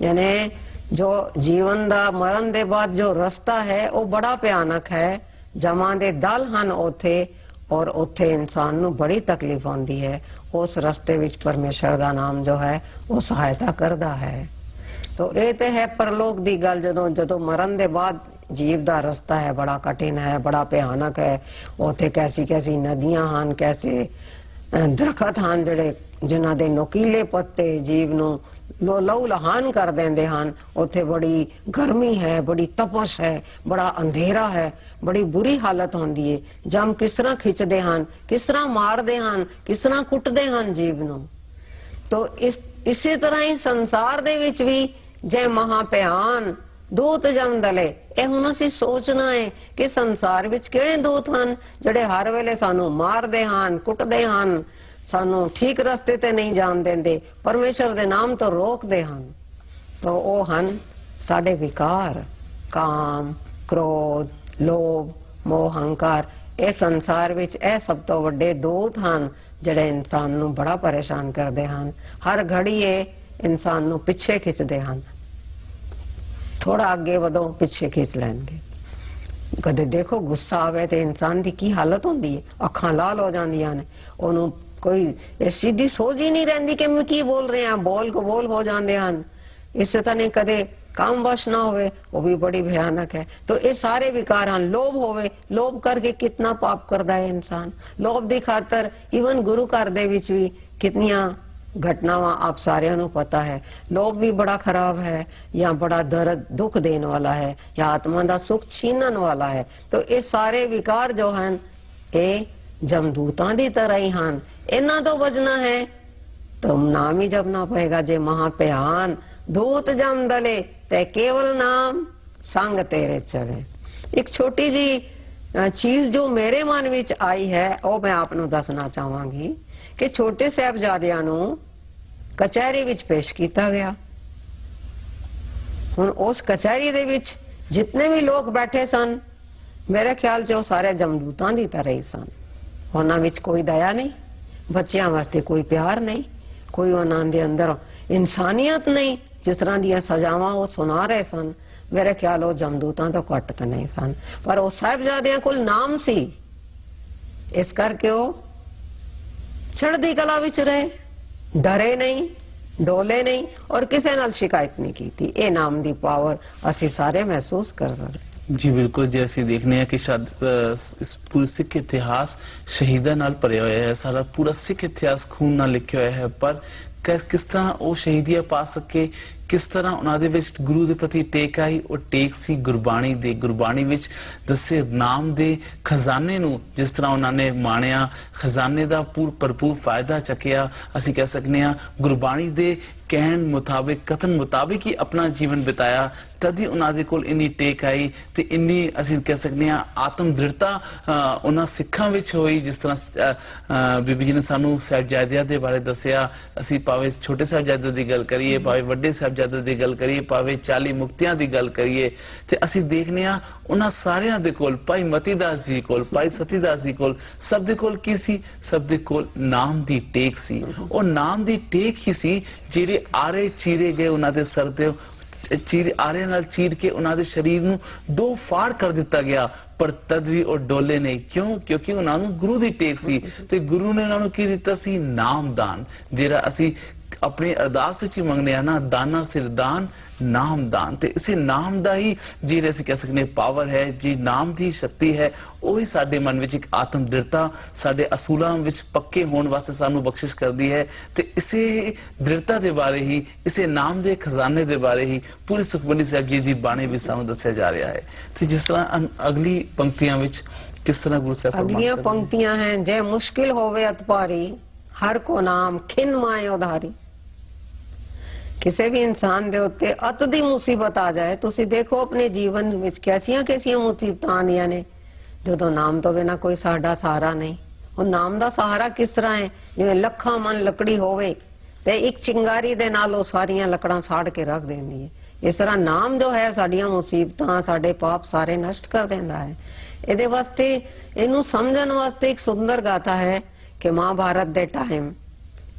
यानी जो जीवन दा मरण दे बाद जो रास्ता है वो बड़ा भयानक है, जमा दे दल हन उथे और उथे इंसान नू बड़ी तकलीफ आंदी है। उस रास्ते विच परमेश्वर दा नाम जो है वो सहायता करदा है। तो ये तो है परलोक दी गल, जदों जदों मरण दे बाद जीव दा रास्ता है बड़ा कठिन है, बड़ा भयानक है। उथे कैसी कैसी नदियां हन, कैसे दरखत हन जड़े जिन्हां दे नोकीले पत्ते जीव नू लहू लहान कर देंदे हन। उथे बड़ी गर्मी है, बड़ी तपश है, बड़ा अंधेरा है, बड़ी बुरी हालत होंदी है। जम किस तरह खिंचदे हन, किस तरह मारदे हन, किस तरह कुटदे हन जीव नू। तो इसी तरह ही संसार दे विच भी जय महाभयान दूत जमदले। ये हुण असीं सोचना है कि संसार विच किहड़े दूत हन जिहड़े हर वेले सानू मारदे हन, कुटदे हन, सानू ठीक रस्ते ते नहीं जान देंदे, परमेश्वर दे नाम तो रोकदे हन। तो वो हन साडे विकार, काम, क्रोध, लोभ, मोह, अहंकार। ये संसार विच ए सब तो वड्डे दूत हन जिहड़े इंसान नू बड़ा परेशान करदे हन। हर घड़ी ये इंसान नू पिछे खिंचदे हन, थोड़ा आगे वधो पिछे खिंच लैणगे। कदे देखो गुस्सा आवे ते इंसान दी की हालत हुंदी है, अखां लाल हो जांदियां ने, ओनू कोई सीधी सोच ही नहीं रहिंदी कि मैं की बोल रहे हैं, बोल को बोल हो जांदे हन। इस तरह कदे काम वश ना होवे, वो भी बड़ी भयानक है। तो ये सारे विकार हैं। लोभ होवे, लोभ करके कितना पाप करता है इंसान। लोभ दी खातर इवन गुरु घर दे विच भी कितनियां घटनावां आप सारिਆਂ ਨੂੰ पता है। लोभ भी बड़ा खराब है, या बड़ा दर्द दुख देने वाला है, या आत्मा का सुख छीनन वाला है। तो ये सारे विकार जो हैं ये जमदूतां दी तरह ही हैं। इन्हां तो बचना है तो नाम ही जपना पड़ेगा। जे महाभयान दूत जम दले ते केवल नाम संग तेरे चले। एक छोटी जी चीज जो मेरे मन विच आई है वो मैं आपनू दसना चाहांगी कि छोटे साहिबजादियां नू कचहरी विच पेश किया गया। हुण उस कचहरी दे विच जितने भी लोग बैठे सन मेरे ख्याल च सारे जमदूतां दी तरह ही सन। उन्हां विच कोई दया नहीं, बच्चियां वास्ते कोई प्यार नहीं, कोई उन्हां दे अंदर इंसानियत नहीं। जिस तरह दी सजावां वो सुना रहे सन मेरे ख्याल वो जमदूतां तो घट तो नहीं सन, पर वो साहिबजादियां कोल नाम सी, इस करके वो चढ़दी कला विच रहे, डरे नहीं, डोले नहीं और किसी नाल शिकायत नहीं की थी। ये नाम दी पावर असी सारे महसूस कर सकते। जी बिल्कुल, जैसे देखने हैं कि शायद इस पूरे सिख इतिहास शहीदा नाल भरिया होया है। सारा पूरा सिख इतिहास खून नाल लिखिया होया है, पर किस तरह वो शहीदियां पा सके, किस तरह उन्होंने विच गुरु के प्रति टेक आई। और टेक सी गुरबाणी दे, गुरबाणी विच दसे नाम दे खजाने नू जिस तरह उन्होंने माणिया, खजाने का भरपूर फायदा चकिया। असी कह सकते हैं गुरबाणी दे कहन मुताबिक, कथन मुताबिक ही अपना जीवन बिताया, तद ही उन्होंने कोल इन्नी टेक आई ते इन्नी असी कह सकते हैं आत्म दृढ़ता उन्हां सिखां विच होई। जिस तरह बीबी जी ने सानू साहिबजादियां दे बारे दसिया, असी भावे छोटे साहिबजादे दी गल करिए, भावे वड्डे साहिबजादे दी गल करिए, भावे 40 मुक्तियां दी गल करिए, ते असी देखने आ उन्हां सारियां दे कोल, भाई मतीदास जी कोल, भाई सतीदास जी कोल, सब दे कोल की सी? सब दे कोल नाम दी टेक सी। और नाम दी टेक ही सी जेड़े आरे चीरे गए उन्हां दे सर ते, चीर आरे नाल चीर के उन्होंने शरीर नू 2 फाड़ कर दिता गया, पर तद भी और डोले नहीं। क्यों? क्योंकि उन्होंने गुरु दी टेक सी ते गुरु ने उन्होंने की दिता सी? नामदान, जेड़ा असी अपनी अरदास विच मंगने आ ना, दाना सिर दान नाम दान। ते इसे नाम दा ही जेड़े असी कह सकते पावर है, जी नाम दी शक्ति है, वही साडे मन विच एक आत्म दृढ़ता, साडे असूलां विच पक्के होने वास्ते सानू बख्शिश करदी है। ते इसे दृढ़ता दे बारे ही, इसे नाम दे खजाने दे बारे ही पूरी सुखमनी साहिब जी दी बाणी विच सानू दस्सिया जा रहा है। ते जिस तरह अगली पंक्तियां विच किस तरह गुरु साहिब अगलियां पंक्तियां हैं, जे मुश्किल होवे अतपारी हर को नाम खिन माए उधारी। किसी भी इंसान दे उत्ते अत दी मुसीबत आ जाए, तुसी देखो अपने जीवन विच कैसियां कैसियां मुसीबतां आंदियां ने जदों नाम तो बिना कोई साडा सहारा नहीं। और नाम दा सहारा किस तरह है? जिवें लखां मन लकड़ी होवे ते एक चिंगारी दे नाल ओ सारियां लकड़ां साड़ के रख देंदी है। इस तरह नाम जो है साडियां मुसीबतां, साडे पाप सारे नष्ट कर देंदा है। इहदे वास्ते इहनूं समझण वास्ते एक सुंदर गाथा है कि महाभारत दे टाइम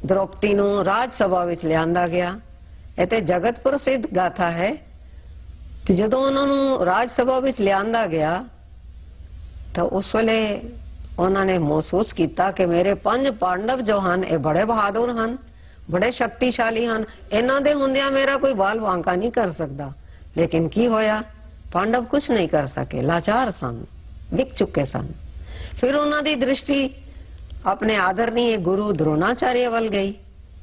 द्रौपदी नूं राज सभा विच लिआंदा गया। इते जगत प्रसिद्ध गाथा है। ते जदों उन्होंने राज सभा विच लिआंदा गया तो उस वेले उन्होंने महसूस किया कि मेरे 5 पांडव जो हैं ये बड़े बहादुर हैं, बड़े शक्तिशाली हैं, इन्हां दे हुंदियां मेरा कोई बाल वांका नहीं कर सकता। लेकिन की होया? पांडव कुछ नहीं कर सके, लाचार सन, विक चुके सन। फिर उन्हां दी दृष्टि अपने आदरणीय गुरु द्रोणाचार्य वल गई।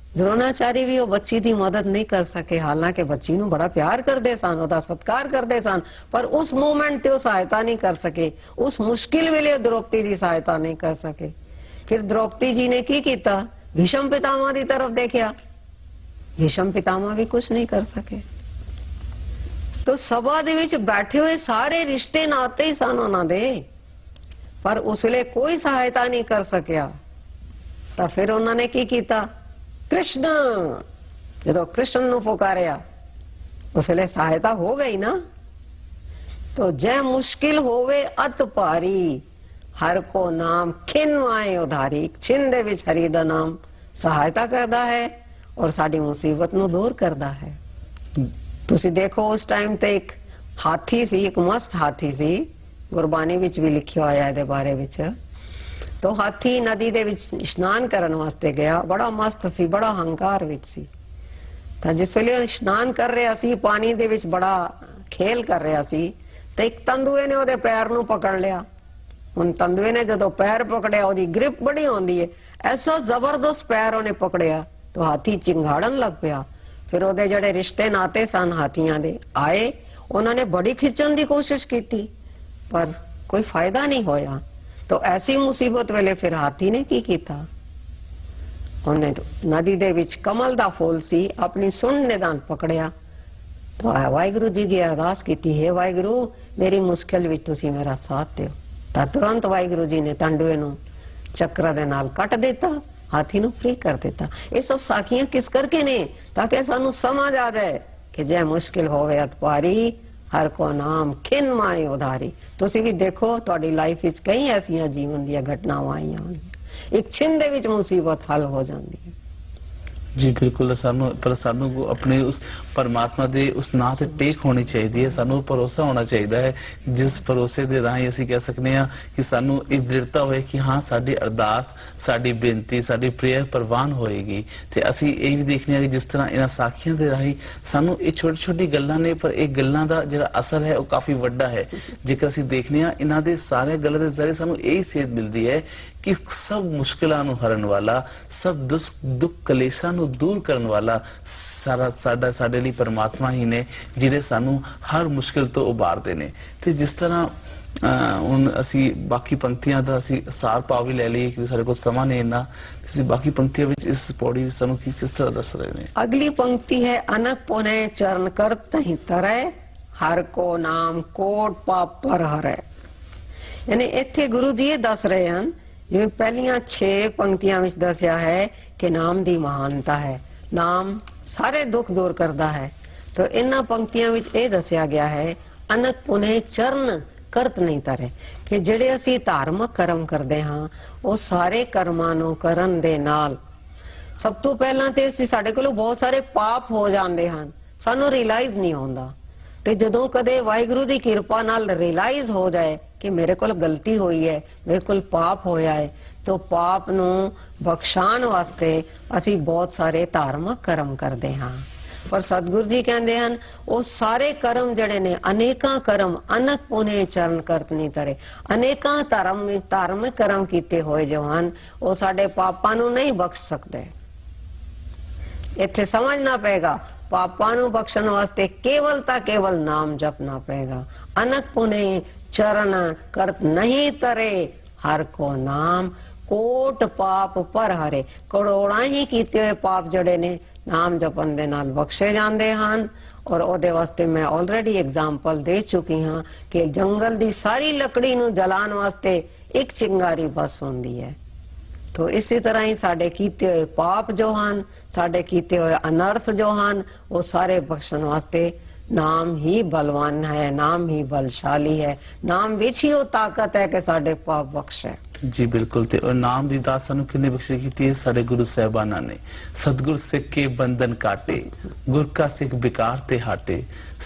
द्रोणाचार्य भी वो बच्ची की मदद नहीं कर सके, हालांकि बच्ची नूं बड़ा प्यार करते सन, ओदा सत्कार करते सन, पर उस मोमेंट ते सहायता नहीं कर सके। उस मुश्किल वेले द्रौपदी की सहायता नहीं कर सके। फिर द्रौपदी जी ने की किया? भीष्म पितामह की तरफ देखा, भीष्म पितामह भी कुछ नहीं कर सके। तो सभा दे विच बैठे हुए सारे रिश्ते नाते ही सन उन्हां दे, पर उस वेले कोई सहायता नहीं कर सकिया। तो फिर उन्होंने की किया? कृष्ण, जो कृष्ण नूं पुकारिया उस वेले सहायता हो गई ना। तो जय मुश्किल होवे अत भारी हर को नाम खिन माए उधारी। छिन दे विच हरि दा नाम सहायता करता है और साडी मुसीबत नूं दूर करता है। तुसी देखो उस टाइम ते एक हाथी सी, एक मस्त हाथी सी, गुरबानी विच भी लिखिया होया है इहदे बारे विच। तो हाथी नदी दे विच स्नान करन वास्ते गया, बड़ा मस्त सी, बड़ा हंकार विच सी। तो जिस वेले स्नान कर रहा सी, पानी दे विच बड़ा खेल कर रहा सी, तो एक तंदुए ने ओदे पैर नूं पकड़ लिया। उन तंदुए ने जदों पैर पकड़िया, ओदी ग्रिप बड़ी होंदी है, ऐसा जबरदस्त पैर उन्हें पकड़िया तो हाथी चिंगाड़न लग पिया। फिर ओदे जड़े रिश्ते नाते सन हाथियां दे आए, उन्होंने बड़ी खिंचन की कोशिश की पर कोई फायदा नहीं होया। तो ऐसी मुसीबत वेले फिर हाथी ने की कीता, उन्हें तो नदी दे विच कमल दा फूल सी अपनी सुन निदान पकड़िया। तो वाहिगुरु जी की अरदास की, हे वाहिगुरु मेरी मुश्किल विच तुसी मेरा साथ दो। तो तुरंत वाहिगुरु जी ने तांडुए नू चक्र दे नाल कट दिता, हाथी नू फ्री कर दिता। ये सब साखियां किस करके ने, ताकि सानू समझ आ जाए कि जै मुश्किल होवे अतपारी हर को नाम खिन माए उधारी। तुसी भी देखो तुहाडी लाइफ विच कई ऐसियां जीवन दी घटनावां आईयां होणगियां, एक छिन दे विच मुसीबत हल हो जांदी है। जी बिल्कुल, सानू अपने उस परमात्मा दे उस नाम से टेक होनी चाहिए, सानू भरोसा होना चाहिए है, जिस भरोसे दे राही असीं कह सकते हैं कि सानू एक दृढ़ता होए कि हाँ साडी अरदास, साडी बेनती, साडी प्रेयर प्रवान होएगी। ते असीं ये भी देखने हैं कि जिस तरह इन्हां साखियां दे राही सानू ये छोटी छोटी गल्लां ने, पर एक गल्लां दा जिहड़ा असर है वो काफी वड्डा है। जेकर असीं देखने हैं इन्हां दे सारे गल्लां दे जरिए सानू यही सेध मिलती है कि सब मुश्किलां नू हरन वाला, सब दुख कलेशां नू दूर करन वाला सारा साडे लिए परमात्मा ही ने, जिहड़े सानू हर मुश्किल तो उबारदे ने। ते जिस तरह हुण असी बाकी पंक्तियां दा असी सार भाव भी ले लईए क्योंकि साडे कोल समां नहीं इन्ना, असी बाकी पंक्तियां विच इस पौड़ी विच सानू किस तरह दस रहे ने। अगली पंक्ति है, अनक पुने चरण करत ही तरय हर को नाम कोट पाप पर हरै। यानी इत्थे गुरु जी ये दस रहे हैं, जो पहलियां 6 पंक्तियां विच दसिया है कि नाम दी महानता है, नाम सारे दुख दूर करता है। तो इन्हां पंक्तियां विच ये दसिया गया है, अनक पुने चरण करत नहीं तरे, कि ਜਿਹੜੇ ਅਸੀਂ ਧਾਰਮਿਕ ਕਰਮ ਕਰਦੇ ਹਾਂ ਉਹ ਸਾਰੇ ਕਰਮਾਂ ਨੂੰ ਕਰਨ ਦੇ ਨਾਲ ਸਭ ਤੋਂ ਪਹਿਲਾਂ ਤੇ ਅਸੀਂ ਸਾਡੇ ਕੋਲੋਂ ਬਹੁਤ ਸਾਰੇ ਪਾਪ ਹੋ ਜਾਂਦੇ ਹਨ, ਸਾਨੂੰ ਰਿਅਲਾਈਜ਼ ਨਹੀਂ ਹੁੰਦਾ। ਤੇ ਜਦੋਂ ਕਦੇ ਵਾਹਿਗੁਰੂ ਦੀ ਕਿਰਪਾ ਨਾਲ ਰਿਅਲਾਈਜ਼ ਹੋ ਜਾਏ ਕਿ ਮੇਰੇ ਕੋਲ ਗਲਤੀ ਹੋਈ ਹੈ, ਮੇਰੇ ਕੋਲ ਪਾਪ ਹੋਇਆ ਹੈ, तो पाप नू बख्शाण वास्ते असी बहुत सारे धार्मिक कर्म करते हाँ। पर सतगुरु जी कहते हैं वो सारे कर्म जड़े ने अनेका कर्म अनक पुने चरण करत नहीं तरे, अनेका धार्मिक कर्म किते होए जो हन वो साडे पापां नू नहीं बख्श सकते। इत्थे समझना पेगा, पापां नू बख्शण वास्ते केवल नाम जपना पेगा। अनक पुने चरण करत नहीं तरे हर को नाम कोट पाप पर हरे। करोड़ा ही कीते हुए पाप जड़े ने नाम जपन दे नाल बख्शे जांदे हन। और ओदे वास्ते मैं ऑलरेडी एग्जाम्पल दे चुकी हाँ कि जंगल दी सारी लकड़ी नू जलान वास्ते एक चिंगारी बस होंदी है। तो इसी तरह ही साडे कीते हुए पाप जो हन, साडे कीते हुए अनर्थ जो हन, वो सारे बख्शण वास्ते नाम ही बलवान है, नाम ही बलशाली है, नाम विच ही वो ताकत है कि साडे पाप बख्शे। जी बिल्कुल, ते और नाम दी दात सानू किन्ने बख्शी कीती है साडे गुरु साहिबाना ने। सतगुर सिख के बंधन काटे, गुर का सिख बेकार ते हाटे,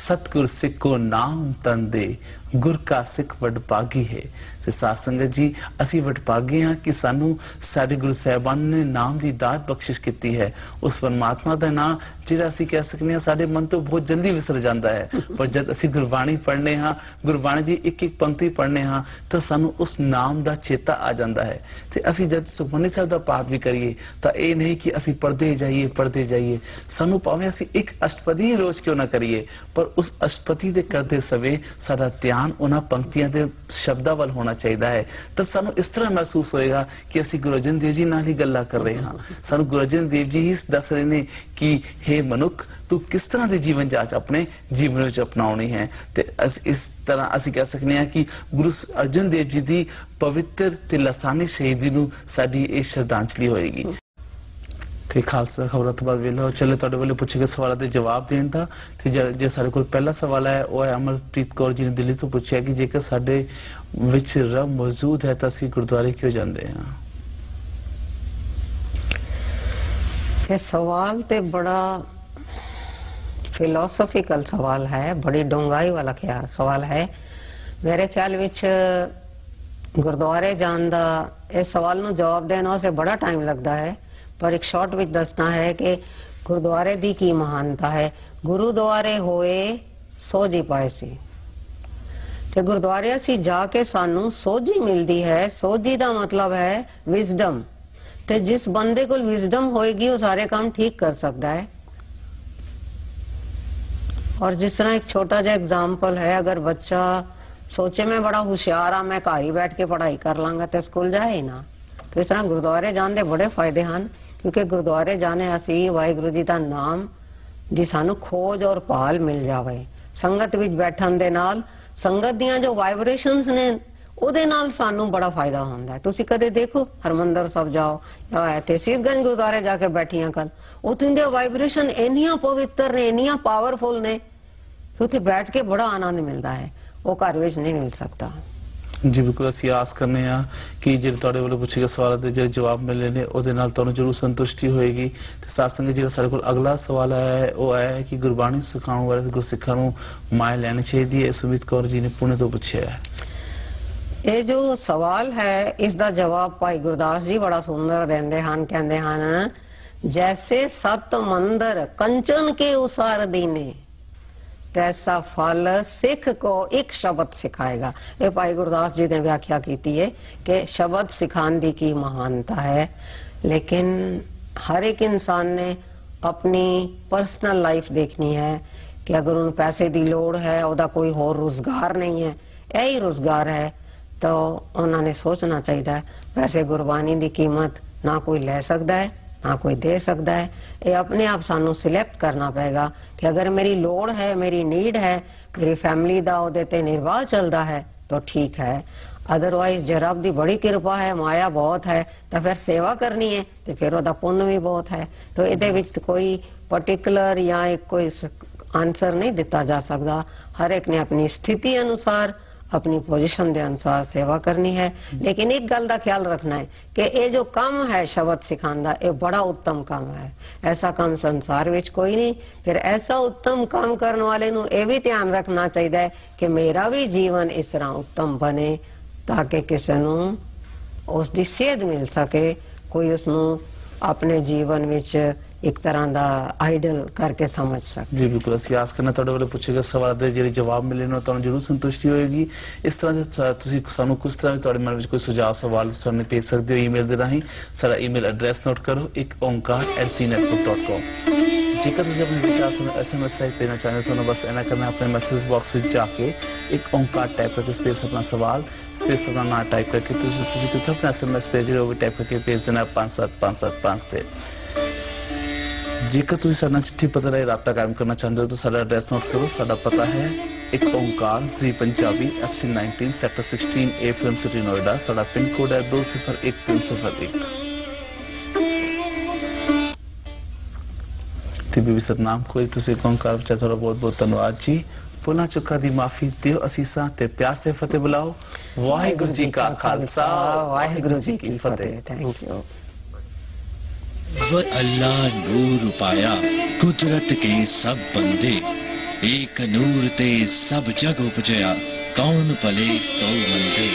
सतगुर सिख को नाम तन दे, गुर का सिख वडभागी है। ते साध संगत जी असी वडभागे हाँ कि सानू साडे गुरु साहिबान ने नाम दी दात बख्शिश कीती है। उस परमात्मा दा नाम जिहड़ा असी कह सकते हैं साडे मन तो बहुत जल्दी विसर जाता है, पर जब असी गुरबाणी पढ़ने हाँ, गुरबाणी दी एक एक पंक्ति पढ़ने हाँ, तो सानू उस नाम दा चेता आ जाता है। ते असी जब सुखमनी साहिब दा पाठ भी करिए तो ये नहीं कि असी पढ़ते जाइए, सानू भावें असी एक अष्टपदी रोज क्यों ना करिए, पर उस अष्टपदी दे करते समय साडा ध्यान उन्हां पंक्तियां दे शब्दां वल होना चाहिए है। तो सानू इस तरह महसूस होएगा कि असी गुरु अर्जन देव जी नाल ही गल्लां कर रहे हाँ। सानू गुरु अर्जन देव जी ही दस रहे ने कि हे मनुख तू किस तरह के जीवन जांच अपने जीवन में अपनाउणी है। ते इस तरह असी कह सकते हैं कि गुरु अर्जन देव जी की पवित्र ते लासानी शहीदी नू साडी ये श्रद्धांजलि होएगी। ते खालसा खबरों तो बाद वेला चले तुहाडे वाले पूछे गए सवालों के जवाब देने का। ते जो साडे कोल पहला सवाल है वो है अमरप्रीत कौर जी ने दिल्ली तो पूछा कि जेकर साडे विच रब मौजूद है तो असीं गुरुद्वारे क्यों जाते हैं। ये सवाल ते बड़ा फिलोसॉफिकल सवाल है, बड़ी डूंगाई वाला क्या सवाल है। मेरे ख्याल विच गुरुद्वारे जान दा इस सवाल नू जवाब देने वास्ते बड़ा टाइम लगता है, पर एक शॉर्ट विच दसना है कि गुरुद्वारे दी की महानता है। गुरुद्वारे होए सो जी पाए सी, ते गुरुद्वारे असी जाके सानू सोझी मिलती है। सोझी दा मतलब है विजडम। ਤੇ ਜਿਸ ਬੰਦੇ ਕੋਲ ਵਿਜ਼ਡਮ ਹੋਏਗੀ ਉਹ ਸਾਰੇ ਕੰਮ ਠੀਕ ਕਰ ਸਕਦਾ ਹੈ। और जिस तरह एक छोटा जा एग्जाम्पल है, अगर बच्चा सोचे मैं बड़ा होशियार हाँ, मैं घर ही बैठ के पढ़ाई कर लांगा तो स्कूल जाए ही ना। तो इस तरह गुरुद्वारे जाने दे बड़े फायदे हैं, क्योंकि गुरुद्वारे जाने असी वाहिगुरु जी का नाम दी सानू खोज और भाल मिल जावे। संगत विच बैठन दे नाल संगत दियां जो वाइब्रेशंस ने ਉਹਦੇ ਨਾਲ ਸਾਨੂੰ ਬੜਾ ਫਾਇਦਾ ਹੁੰਦਾ ਹੈ। ਤੁਸੀਂ ਕਦੇ ਦੇਖੋ ਹਰਮੰਦਰ ਸਾਹਿਬ ਜਾਓ ਜਾਂ ਇੱਥੇ ਸੀਸਗੰਜ ਗੁਰਦੁਆਰੇ ਜਾ ਕੇ ਬੈਠੀਆਂ ਕੱਲ, ਉੱਥੇ ਦੇ ਵਾਈਬ੍ਰੇਸ਼ਨ ਇੰਨੀਆਂ ਪਵਿੱਤਰ ਨੇ, ਇੰਨੀਆਂ ਪਾਵਰਫੁਲ ਨੇ ਕਿ ਉੱਥੇ ਬੈਠ ਕੇ ਬੜਾ ਆਨੰਦ ਮਿਲਦਾ ਹੈ, ਉਹ ਘਰ ਵਿੱਚ ਨਹੀਂ ਮਿਲ ਸਕਦਾ। ਜੀ ਬਿਲਕੁਲ, ਅਸੀਂ ਆਸ ਕਰਨੇ ਆ ਕਿ ਜਿਹੜੇ ਤੁਹਾਡੇ ਵੱਲੋਂ ਪੁੱਛੇ ਗਏ ਸਵਾਲਾਂ ਦੇ ਜਿਹੜੇ ਜਵਾਬ ਮਿਲੇ ਨੇ ਉਹਦੇ ਨਾਲ ਤੁਹਾਨੂੰ ਜ਼ਰੂਰ ਸੰਤੁਸ਼ਟੀ ਹੋਏਗੀ। ਤੇ ਸਾਥ ਸੰਗਤ ਜਿਹੜਾ ਸਾਡੇ ਕੋਲ ਅਗਲਾ ਸਵਾਲ ਆਇਆ ਹੈ ਉਹ ਆਇਆ ਹੈ ਕਿ ਗੁਰਬਾਣੀ ਸਿਖਾਉਣ ਵਾਲੇ ਗੁਰਸਿੱਖਾਂ ਨੂੰ ਮਾਇਆ ਲੈਣੀ ਚਾਹੀਦੀ ਹੈ। ਸੁਮਿਤ ਕੌਰ ਜੀ ਨੇ ਪੁਣੇ ਤੋਂ ਪੁੱਛਿਆ ਹੈ। ਇਹ ਜੋ ਸਵਾਲ ਹੈ ਇਸ ਦਾ ਜਵਾਬ ਭਾਈ ਗੁਰਦਾਸ ਜੀ ਬੜਾ ਸੁੰਦਰ ਦਿੰਦੇ ਹਨ। ਕਹਿੰਦੇ ਹਨ, ਜੈਸੇ ਸਤ ਮੰਦਰ ਕੰਚਨ ਕੇ ਉਸਾਰ ਦੀਨੇ तैसा फल सिख को एक शब्द सिखाएगा। ये भाई गुरदास जी ने व्याख्या की है कि शब्द सिखाने की की महानता है, लेकिन हर एक इंसान ने अपनी पर्सनल लाइफ देखनी है कि अगर उन पैसे की लोड़ है, उदा कोई होर रोजगार नहीं है, यही रोजगार है, तो उन्होंने सोचना चाहिए वैसे गुरबानी की कीमत ना कोई ले सकता है ना कोई दे सकता है। ये अपने आप सानू सिलेक्ट करना पड़ेगा कि अगर मेरी लोड़ है, मेरी नीड है, मेरी फैमिली दा ओदे ते निर्वाह चलता है तो ठीक है, अदरवाइज जे रब दी बड़ी कृपा है, माया बहुत है, तो फिर सेवा करनी है तो फिर ओदा पुण्य भी बहुत है। तो इहदे विच कोई पर्टिकुलर या एक कोई आंसर नहीं दिता जा सकता। हर एक ने अपनी स्थिति अनुसार अपनी पोजीशन के अनुसार सेवा करनी है। लेकिन एक गल का ख्याल रखना है कि ये जो काम है शब्द सिखाने का, ये बड़ा उत्तम काम है। ऐसा काम संसार विच कोई नहीं। फिर ऐसा उत्तम काम करने वाले नू ये भी ध्यान रखना चाहिए कि मेरा भी जीवन इस तरह उत्तम बने ताकि किसी नू उसकी सेध मिल सके, कोई उसनू अपने जीवन विच एक तरह का आइडल करके समझ सकते। जी बिल्कुल, ਅਸੀਂ ਆਸ ਕਰਨਾ ਤੁਹਾਡੇ ਵੱਲੋਂ ਪੁੱਛੇ ਗਏ ਸਵਾਲਾਂ ਦੇ ਜਿਹੜੇ ਜਵਾਬ ਮਿਲੇ ਨੇ ਤੁਹਾਨੂੰ ਜ਼ਰੂਰ ਸੰਤੁਸ਼ਟੀ ਹੋਏਗੀ। ਇਸ ਤਰ੍ਹਾਂ ਦੇ ਤੁਸੀਂ ਸਾਨੂੰ ਕੁਝ ਤਰ੍ਹਾਂ ਤੁਹਾਡੇ ਮਨ ਵਿੱਚ ਕੋਈ ਸੁਝਾਅ ਸਵਾਲ ਸਾਨੂੰ ਭੇਜ ਸਕਦੇ ਹੋ ਈਮੇਲ ਦੇ ਰਾਹੀਂ। ਸਾਡਾ ਈਮੇਲ ਐਡਰੈਸ ਨੋਟ ਕਰੋ, ikonkar@cnetwork.com। ਜੇਕਰ ਤੁਸੀਂ ਆਪਣੇ ਵਿਚਾਰ ਸਾਨੂੰ SMS ਰਾਹੀਂ ਭੇਜਣਾ ਚਾਹੁੰਦੇ ਹੋ, ਤੁਹਾਨੂੰ ਬਸ ਇਹਨਾਂ ਕਰਨਾ ਆਪਣੇ ਮੈਸੇਜ ਬਾਕਸ ਵਿੱਚ ਜਾ ਕੇ ਇੱਕ ਓਂਕਾਰ ਟਾਈਪ ਕਰਕੇ ਸਪੇਸ ਆਪਣਾ ਸਵਾਲ ਸਪੇਸ ਆਪਣਾ ਨਾਮ ਟਾਈਪ ਕਰਕੇ ਤੁਸੀਂ ਕਿੱਥੇ ਆਪਣਾ SMS ਭੇਜ ਰਹੇ ਹੋ ਉਹ ਵੀ ਟਾਈਪ ਕਰਕੇ ਭੇਜ ਦੇਣਾ 57575 ਤੇ। जेकर तुम साडे नाल चिट्ठी पत्र राਹੀਂ राबता कायम करना चाहते हो तो साडा एड्रैस नोट करो। साडा पता है Ek Onkar ji Punjabi FC19 sector 16A film city Noida. साडा पिन कोड है 201301। ते बीबी सतनाम कोई तुसी ओंकार विच थोड़ा बहुत बहुत धन्यवाद जी। भुलां चुका दी माफी दियो असीसां ते प्यार से फतेह बुलाओ। वाहिगुरु जी का खालसा वाहिगुरु जी की फतेह। Thank you. अल्लाह नूर पाया कुदरत के सब बंदे, एक नूर ते सब जग उपजया कौन भले कौ मंदे।